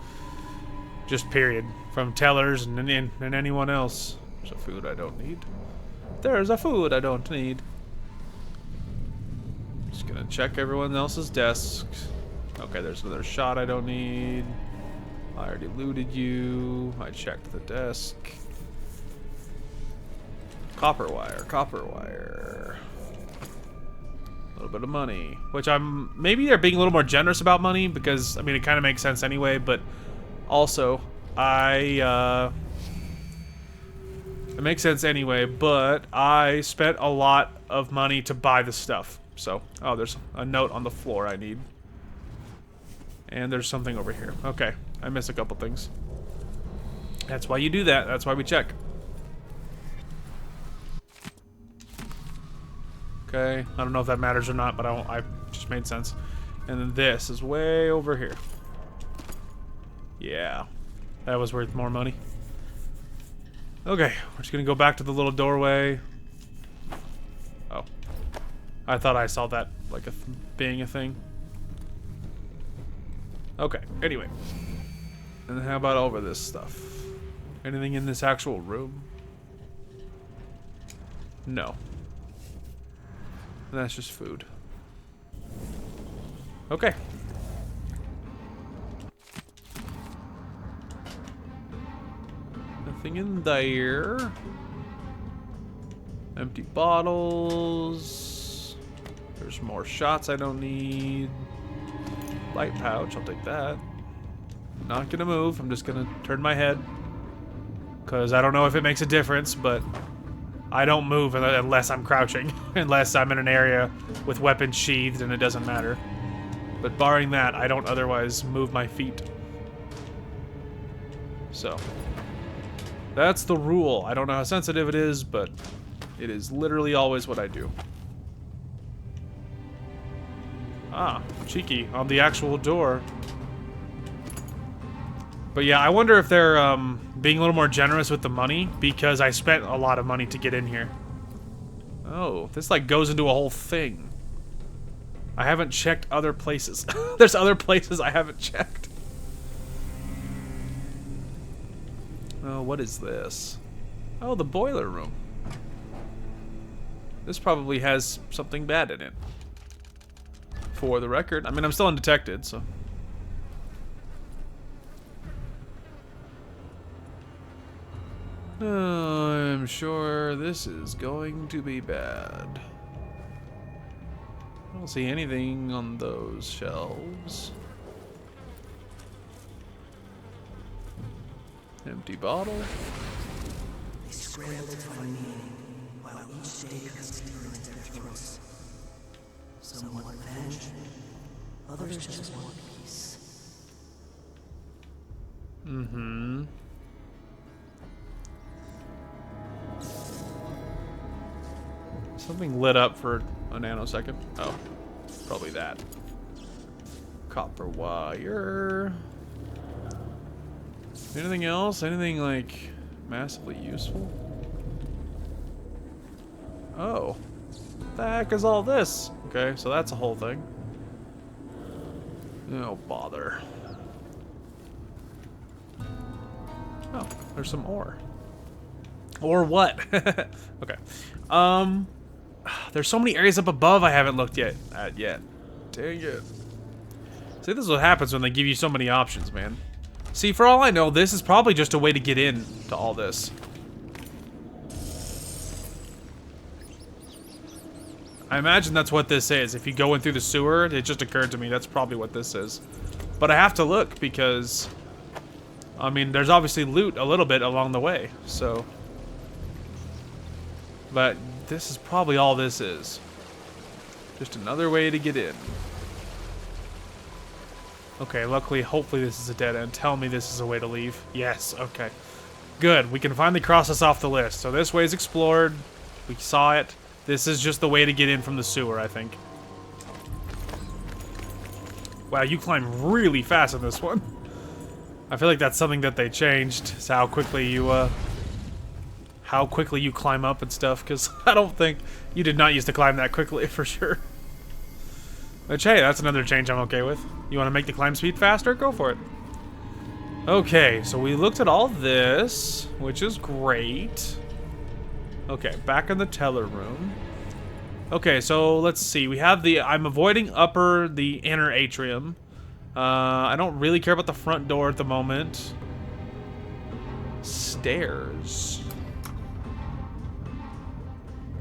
Speaker 1: Just period. From tellers and anyone else. There's a food I don't need. There's a food I don't need. Just gonna check everyone else's desks. Okay, there's another shot I don't need. I already looted you. I checked the desk. Copper wire, copper wire. little bit of money, which maybe they're being a little more generous about money because, I mean, it kind of makes sense anyway, but also, it makes sense anyway, but I spent a lot of money to buy the stuff. So, oh, there's a note on the floor I need. And there's something over here. Okay, I missed a couple things. That's why you do that. That's why we check. Okay, I don't know if that matters or not, but I just made sense. And then this is way over here. Yeah, that was worth more money. Okay, we're just gonna go back to the little doorway. Oh, I thought I saw that like being a thing. Okay, anyway. And then how about over this stuff? Anything in this actual room? No. That's just food. Okay. Nothing in there. Empty bottles. There's more shots I don't need. Light pouch, I'll take that. Not gonna move, I'm just gonna turn my head. Because I don't know if it makes a difference, but I don't move unless I'm crouching. Unless I'm in an area with weapons sheathed and it doesn't matter. But barring that, I don't otherwise move my feet. So, that's the rule. I don't know how sensitive it is, but it is literally always what I do. Ah, cheeky on the actual door. But yeah, I wonder if they're being a little more generous with the money because I spent a lot of money to get in here. Oh, this like goes into a whole thing. I haven't checked other places. There's other places I haven't checked. Oh, what is this? Oh, the boiler room. This probably has something bad in it. For the record. I mean, I'm still undetected, so... I'm sure this is going to be bad. I don't see anything on those shelves. Empty bottle.
Speaker 9: They scramble to find meaning, while each day cuts deeper into their throats. Some want revenge, others just want peace.
Speaker 1: Mm-hmm. Something lit up for a nanosecond. Oh, probably that. Copper wire. Anything else? Anything like massively useful? Oh. What the heck is all this? Okay, so that's a whole thing. Oh, bother. Oh, there's some ore. Or what? Okay. There's so many areas up above I haven't looked at yet. Dang it. See, this is what happens when they give you so many options, man. See, for all I know, this is probably just a way to get in to all this. I imagine that's what this is. If you go in through the sewer, it just occurred to me that's probably what this is. But I have to look because, I mean, there's obviously loot a little bit along the way, so. But this is probably all this is. Just another way to get in. Okay, luckily, hopefully this is a dead end. Tell me this is a way to leave. Yes, okay. Good, we can finally cross this off the list. So this way's explored. We saw it. This is just the way to get in from the sewer, I think. Wow, you climb really fast in this one. I feel like that's something that they changed. Is how quickly you climb up and stuff, because I don't think you did not used to climb that quickly for sure. Which, hey, that's another change I'm okay with. You want to make the climb speed faster? Go for it. Okay, so we looked at all this, which is great. Okay, back in the teller room. Okay, so let's see. We have the... I'm avoiding the inner atrium. I don't really care about the front door at the moment. Stairs.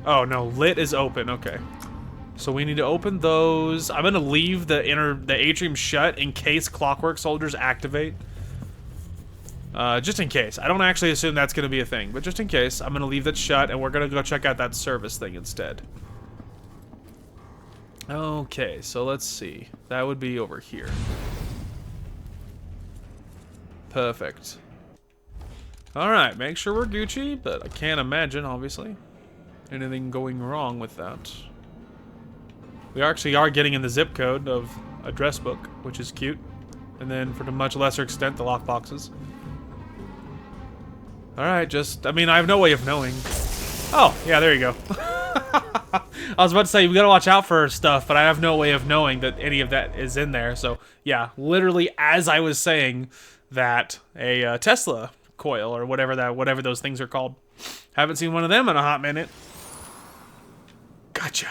Speaker 1: Oh, no. Lit is open. Okay. So we need to open those. I'm gonna leave the atrium shut in case clockwork soldiers activate. Just in case. I don't actually assume that's gonna be a thing, but just in case, I'm gonna leave that shut, and we're gonna go check out that service thing instead. Okay, so let's see. That would be over here. Perfect. Alright, make sure we're Gucci, but I can't imagine, obviously, anything going wrong with that. We actually are getting in the zip code of address book, which is cute. And then, for a much lesser extent, the lockboxes. Alright, I mean, I have no way of knowing. Oh, yeah, there you go. I was about to say, we gotta watch out for stuff, but I have no way of knowing that any of that is in there. So, yeah, literally as I was saying that, a Tesla coil, or whatever those things are called. Haven't seen one of them in a hot minute. Gotcha.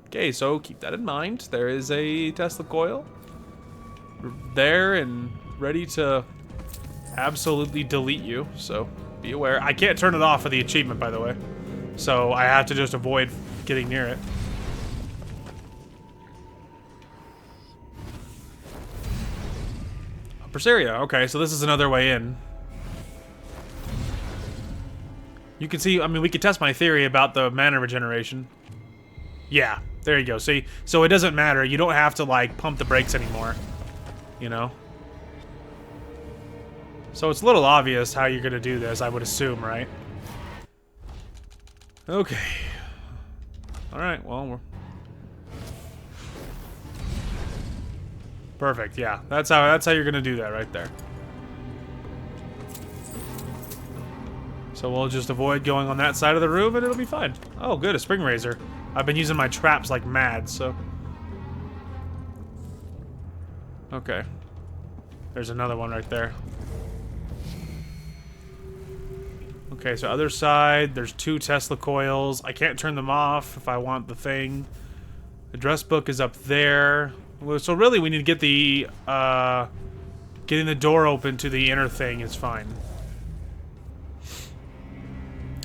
Speaker 1: Okay, so keep that in mind. There is a Tesla coil there and ready to absolutely delete you, so be aware. I can't turn it off for the achievement, by the way, so I have to just avoid getting near it. Berseria, okay, so this is another way in. You can see, I mean, we could test my theory about the mana regeneration. Yeah, there you go. See, so it doesn't matter. You don't have to, like, pump the brakes anymore. You know? So it's a little obvious how you're gonna do this, I would assume, right? Okay. Alright, well, we're... Perfect, yeah. That's how you're gonna do that right there. So we'll just avoid going on that side of the room and it'll be fine. Oh, good, a spring razor. I've been using my traps like mad, so... Okay. There's another one right there. Okay, so other side, there's 2 Tesla coils. I can't turn them off if I want the thing. Address book is up there. So really, we need to get the, getting the door open to the inner thing is fine.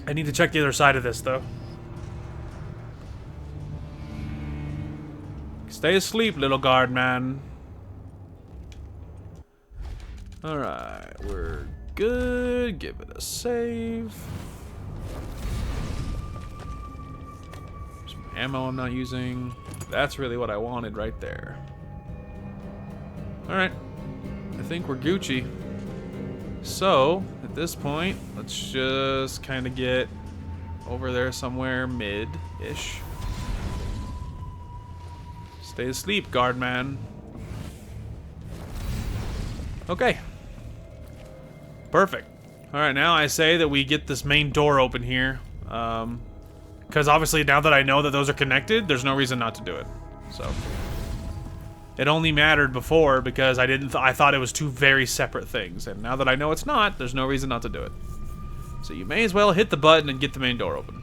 Speaker 1: I need to check the other side of this, though. Stay asleep, little guard man. Alright, we're good. Give it a save. Some ammo I'm not using. That's really what I wanted right there. Alright. I think we're Gucci. So, at this point, let's just kind of get over there somewhere mid-ish. Stay asleep, guard man. Okay. Perfect. Alright, now I say that we get this main door open here. Because obviously now that I know that those are connected, there's no reason not to do it. So... It only mattered before because I thought it was 2 very separate things. And now that I know it's not, there's no reason not to do it. So you may as well hit the button and get the main door open.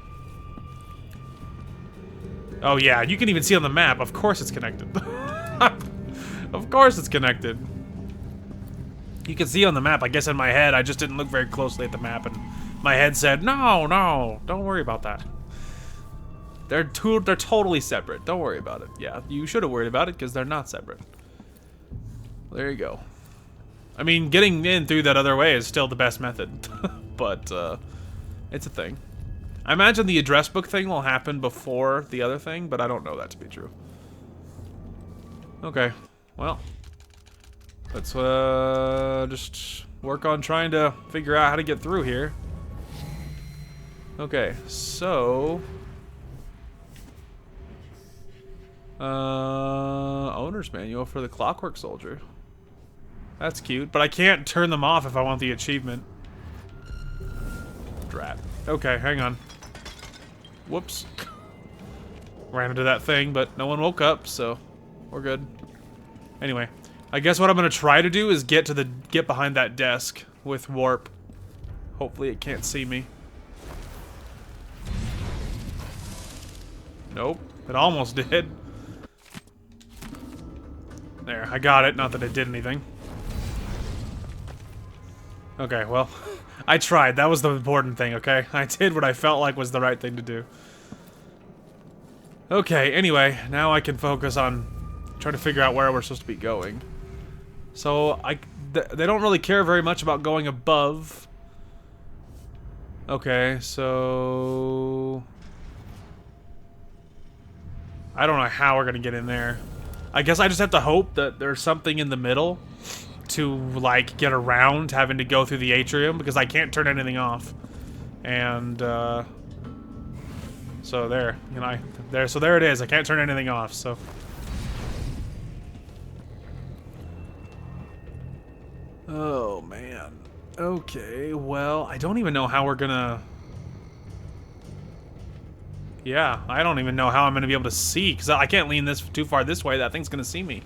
Speaker 1: Oh yeah, you can even see on the map. Of course it's connected. Of course it's connected. You can see on the map. I guess in my head, I just didn't look very closely at the map. And my head said, no, don't worry about that. They're totally separate. Don't worry about it. Yeah, you should have worried about it because they're not separate. There you go. I mean, getting in through that other way is still the best method. But, it's a thing. I imagine the address book thing will happen before the other thing, but I don't know that to be true. Okay, well. Let's, just work on trying to figure out how to get through here. Okay, so... owner's manual for the clockwork soldier. That's cute, but I can't turn them off if I want the achievement. Drat. Okay, hang on. Whoops. Ran into that thing, but no one woke up, so we're good. Anyway, I guess what I'm gonna try to do is get behind that desk with warp. Hopefully it can't see me. Nope, it almost did. There, I got it. Not that it did anything. Okay, well, I tried. That was the important thing, okay? I did what I felt like was the right thing to do. Okay, anyway, now I can focus on trying to figure out where we're supposed to be going. So, they don't really care very much about going above. Okay, so... I don't know how we're gonna get in there. I guess I just have to hope that there's something in the middle to, like, get around having to go through the atrium, because I can't turn anything off. And, so there, you know, so there it is. I can't turn anything off, so... Oh, man. Okay, well, I don't even know how we're gonna... Yeah, I don't even know how I'm gonna be able to see, because I can't lean this too far this way. That thing's gonna see me.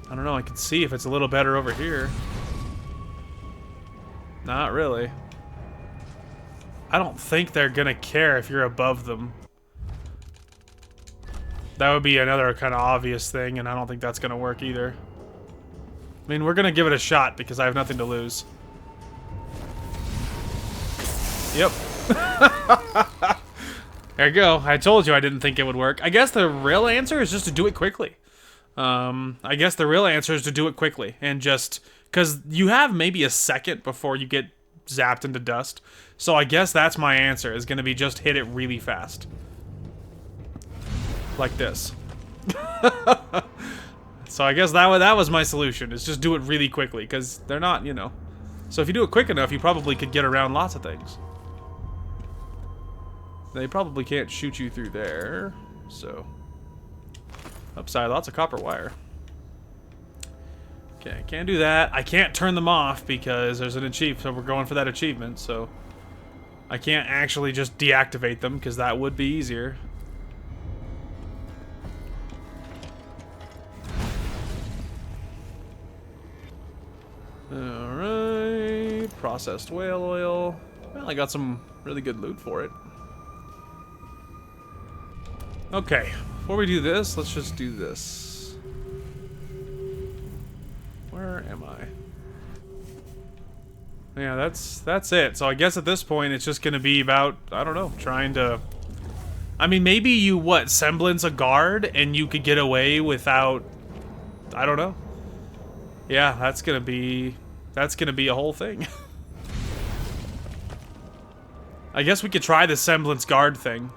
Speaker 1: I don't know, I can see if it's a little better over here. Not really. I don't think they're gonna care if you're above them. That would be another kind of obvious thing, and I don't think that's gonna work either. I mean, we're gonna give it a shot because I have nothing to lose. Yep. There you go. I told you I didn't think it would work. I guess the real answer is just to do it quickly. I guess the real answer is to do it quickly and just... Because you have maybe a second before you get zapped into dust. So I guess that's my answer, is going to be just hit it really fast. Like this. So I guess that was my solution, is just do it really quickly, because they're not, you know... So if you do it quick enough, you probably could get around lots of things. They probably can't shoot you through there, so... Upside, lots of copper wire. Okay, can't do that. I can't turn them off because there's an achievement, so we're going for that achievement, so... I can't actually just deactivate them, because that would be easier. Alright, processed whale oil. Well, I got some really good loot for it. Okay, before we do this, let's just do this. Where am I? Yeah, that's it. So I guess at this point it's just gonna be about, I don't know, trying to... I mean, maybe you, what, semblance a guard and you could get away without... I don't know. Yeah, that's gonna be a whole thing. I guess we could try the semblance guard thing.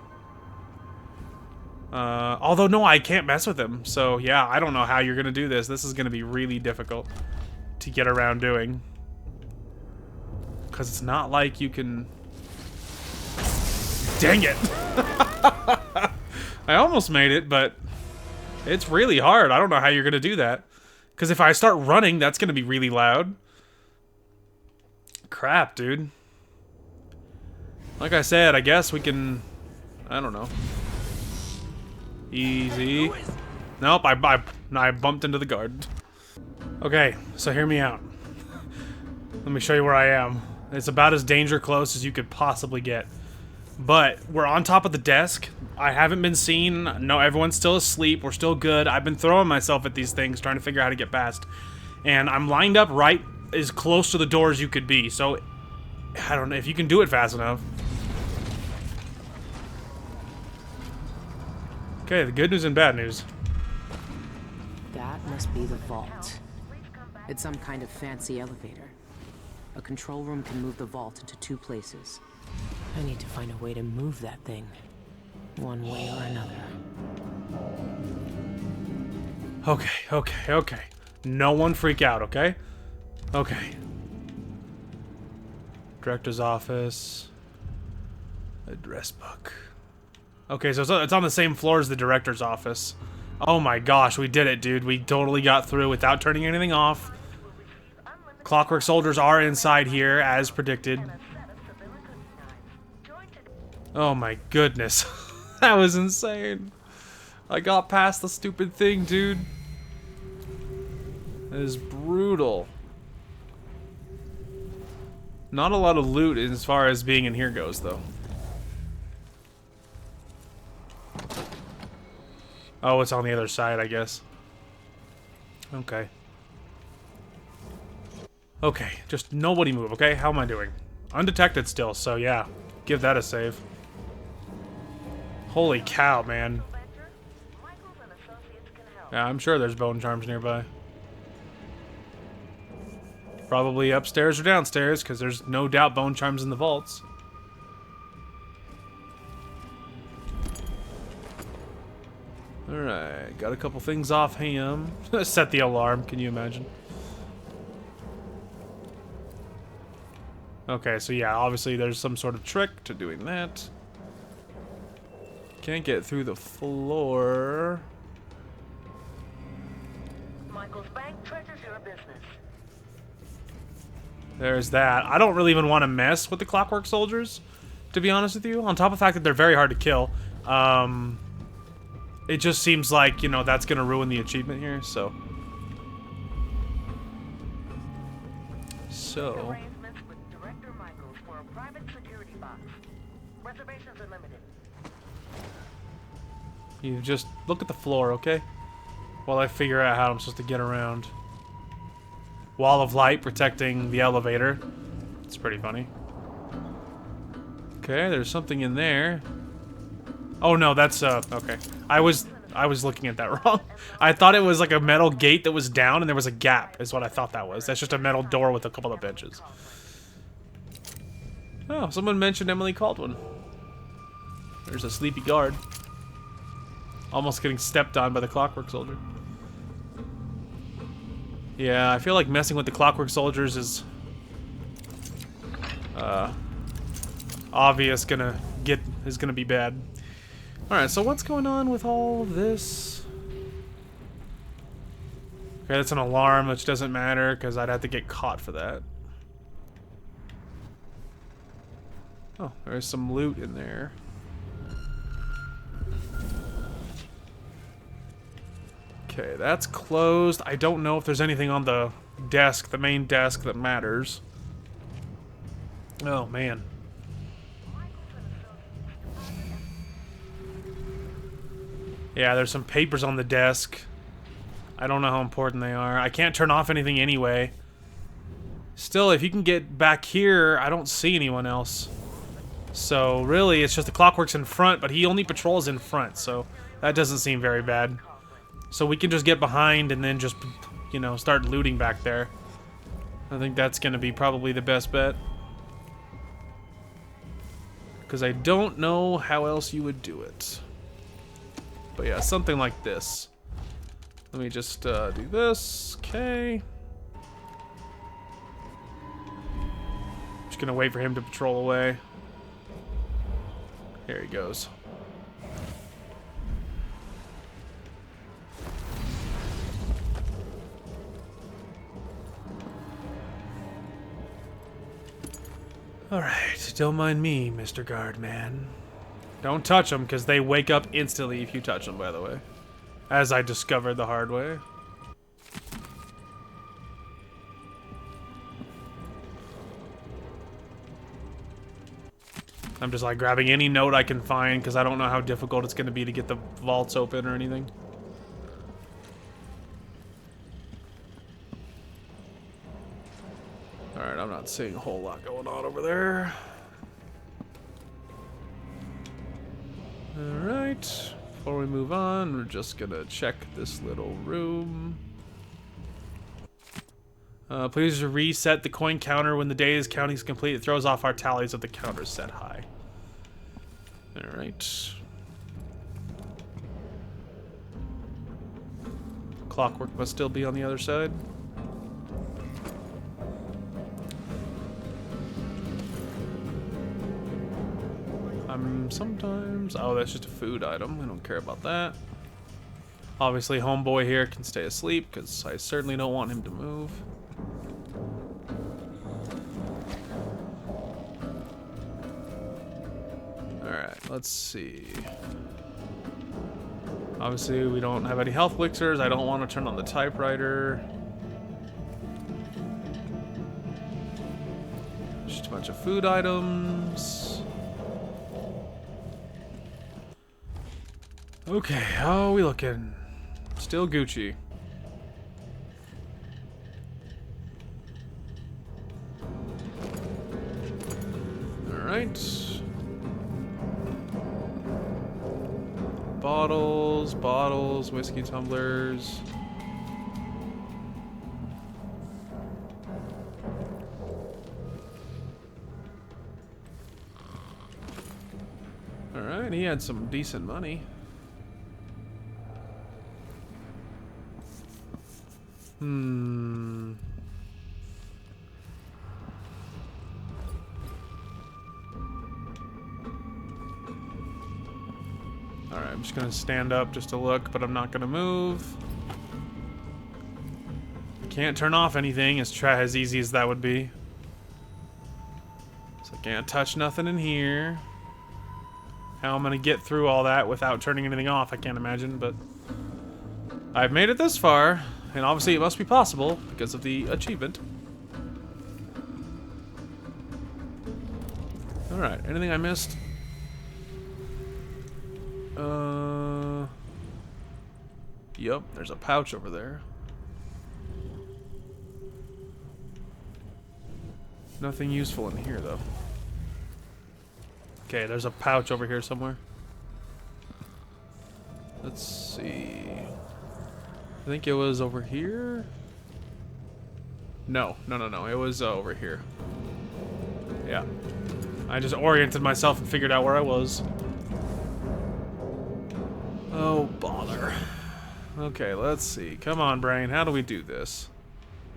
Speaker 1: Although, no, I can't mess with him. So, yeah, I don't know how you're gonna do this. This is gonna be really difficult to get around doing. Because it's not like you can... Dang it! I almost made it, but it's really hard. I don't know how you're gonna do that. Because if I start running, that's gonna be really loud. Crap, dude. Like I said, I guess we can... I don't know. Easy. Nope, I bumped into the guard. Okay, so hear me out. Let me show you where I am. It's about as danger close as you could possibly get. But we're on top of the desk. I haven't been seen. No, everyone's still asleep. We're still good. I've been throwing myself at these things, trying to figure out how to get past. And I'm lined up right as close to the door as you could be. So, I don't know if you can do it fast enough. Okay, the good news and bad news.
Speaker 2: That must be the vault. It's some kind of fancy elevator. A control room can move the vault into 2 places. I need to find a way to move that thing. One way or another.
Speaker 1: Okay. No one freak out, okay? Okay. Director's office. Address book. Okay, so it's on the same floor as the director's office. Oh my gosh, we did it, dude. We totally got through without turning anything off. Clockwork soldiers are inside here, as predicted. Oh my goodness. That was insane. I got past the stupid thing, dude. That is brutal. Not a lot of loot as far as being in here goes, though. Oh, it's on the other side, I guess. Okay. Okay, just nobody move, okay? How am I doing? Undetected still, so yeah. give that a save. Holy cow, man. Yeah, I'm sure there's bone charms nearby. Probably upstairs or downstairs, because there's no doubt bone charms in the vaults. Alright, got a couple things off him. Set the alarm, can you imagine? Okay, so yeah, obviously there's some sort of trick to doing that. Can't get through the floor.
Speaker 10: Michael's bank treasures your business.
Speaker 1: There's that. I don't really even want to mess with the Clockwork Soldiers, to be honest with you. On top of the fact that they're very hard to kill. It just seems like, you know, that's going to ruin the achievement here, so.
Speaker 10: Arrangements with Director Michaels for a private security box. Reservations are limited.
Speaker 1: You just look at the floor, okay? While I figure out how I'm supposed to get around. Wall of light protecting the elevator. It's pretty funny. Okay, there's something in there. Oh no, that's okay. I was looking at that wrong. I thought it was like a metal gate that was down and there was a gap, is what I thought that was. That's just a metal door with a couple of benches. Oh, someone mentioned Emily Caldwin. There's a sleepy guard. Almost getting stepped on by the Clockwork Soldier. Yeah, I feel like messing with the Clockwork Soldiers is obvious gonna be bad. Alright, so what's going on with all of this? Okay, that's an alarm, which doesn't matter, because I'd have to get caught for that. Oh, there's some loot in there. Okay, that's closed. I don't know if there's anything on the desk, the main desk, that matters. Oh, man. Yeah, there's some papers on the desk. I don't know how important they are. I can't turn off anything anyway. Still, if you can get back here, I don't see anyone else. So, really, it's just the Clockwork's in front, but he only patrols in front, so that doesn't seem very bad. So we can just get behind and then just, you know, start looting back there. I think that's going to be probably the best bet. Because I don't know how else you would do it. But yeah, something like this. Let me just do this. Okay. Just gonna wait for him to patrol away. Here he goes. Alright, don't mind me, Mr. Guardman. Don't touch them, because they wake up instantly if you touch them, by the way. As I discovered the hard way. I'm just like grabbing any note I can find, because I don't know how difficult it's going to be to get the vaults open or anything. Alright, I'm not seeing a whole lot going on over there. Alright, before we move on, we're just gonna check this little room. Please reset the coin counter when the day's counting is complete. It throws off our tallies if the counter is set high. Alright. Clockwork must still be on the other side. Sometimes... Oh, that's just a food item. I don't care about that. Obviously, homeboy here can stay asleep, because I certainly don't want him to move. Alright, let's see. Obviously, we don't have any health elixirs. I don't want to turn on the typewriter. Just a bunch of food items. Okay, how are we looking? Still Gucci. Alright. bottles, bottles, whiskey tumblers. Alright, he had some decent money. Alright, I'm just gonna stand up just to look, but I'm not gonna move. Can't turn off anything, as easy as that would be. So I can't touch nothing in here. How I'm gonna get through all that without turning anything off, I can't imagine, but I've made it this far, and obviously it must be possible because of the achievement. Alright, anything I missed? Yep, there's a pouch over there. Nothing useful in here, though. Okay, there's a pouch over here somewhere. Let's see. I think it was over here. No. It was over here. Yeah. I just oriented myself and figured out where I was. Oh, bother. Okay, let's see. Come on, brain. How do we do this?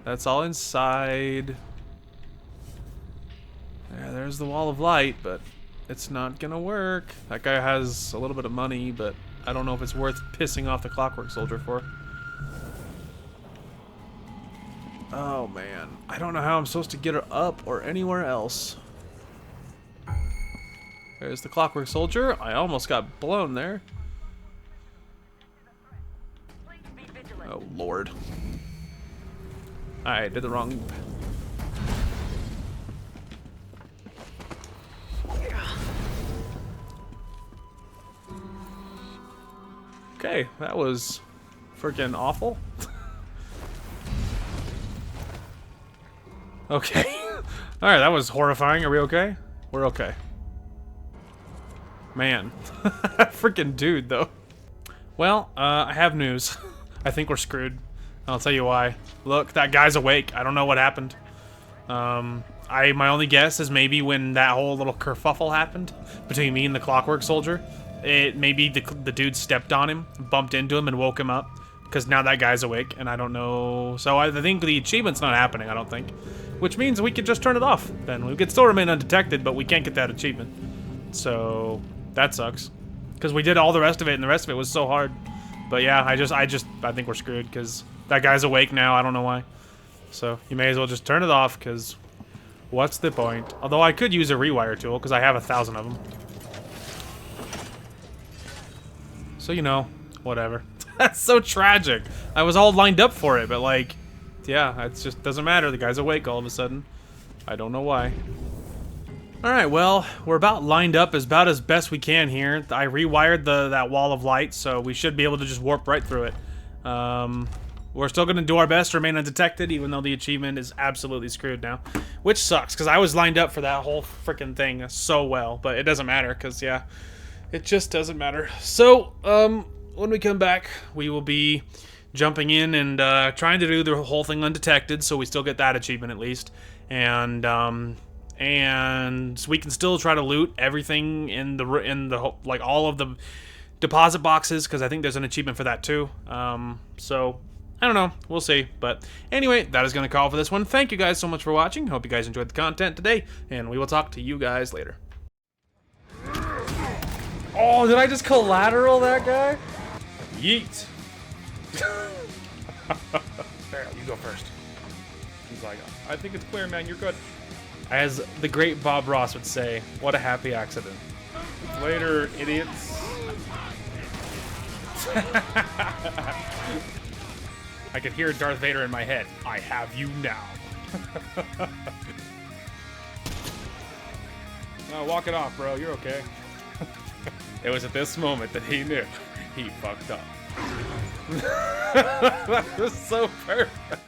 Speaker 1: That's all inside. Yeah, there's the wall of light, but it's not gonna work. That guy has a little bit of money, but I don't know if it's worth pissing off the Clockwork Soldier for. Oh, man. I don't know how I'm supposed to get her up or anywhere else. There's the Clockwork Soldier. I almost got blown there. Oh, Lord. I did the wrong... Okay, that was freaking awful. Okay. Alright, that was horrifying. Are we okay? We're okay. Man. Freaking dude, though. Well, I have news. I think we're screwed. I'll tell you why. Look, that guy's awake. I don't know what happened. My only guess is maybe when that whole little kerfuffle happened between me and the Clockwork Soldier, maybe the dude stepped on him, bumped into him, and woke him up. Because now that guy's awake, and I don't know... So I think the achievement's not happening, I don't think. Which means we could just turn it off. Then we could still remain undetected, but we can't get that achievement. So that sucks. Because we did all the rest of it, and the rest of it was so hard. But yeah, I think we're screwed, because that guy's awake now, I don't know why. So you may as well just turn it off, because what's the point? Although I could use a rewire tool, because I have 1,000 of them. So, you know, whatever. That's so tragic. I was all lined up for it, but like, yeah, it just doesn't matter. The guy's awake all of a sudden. I don't know why. Alright, well, we're about lined up about as best we can here. I rewired that wall of light, so we should be able to just warp right through it. We're still going to do our best to remain undetected, even though the achievement is absolutely screwed now. Which sucks, because I was lined up for that whole freaking thing so well, but it doesn't matter, because, yeah, it just doesn't matter. So, when we come back, we will be jumping in and trying to do the whole thing undetected, so we still get that achievement at least. And we can still try to loot everything in the like all of the deposit boxes, because I think there's an achievement for that too. So I don't know, we'll see. But anyway, that is going to call for this one. Thank you guys so much for watching. Hope you guys enjoyed the content today, and we will talk to you guys later. Oh, did I just collateral that guy? Yeet. There, you go first. He's like, I think it's clear, man. You're good. As the great Bob Ross would say, what a happy accident. Later, idiots. I could hear Darth Vader in my head. I have you now. No, walk it off, bro. You're okay. It was at this moment that he knew he fucked up. That was so perfect.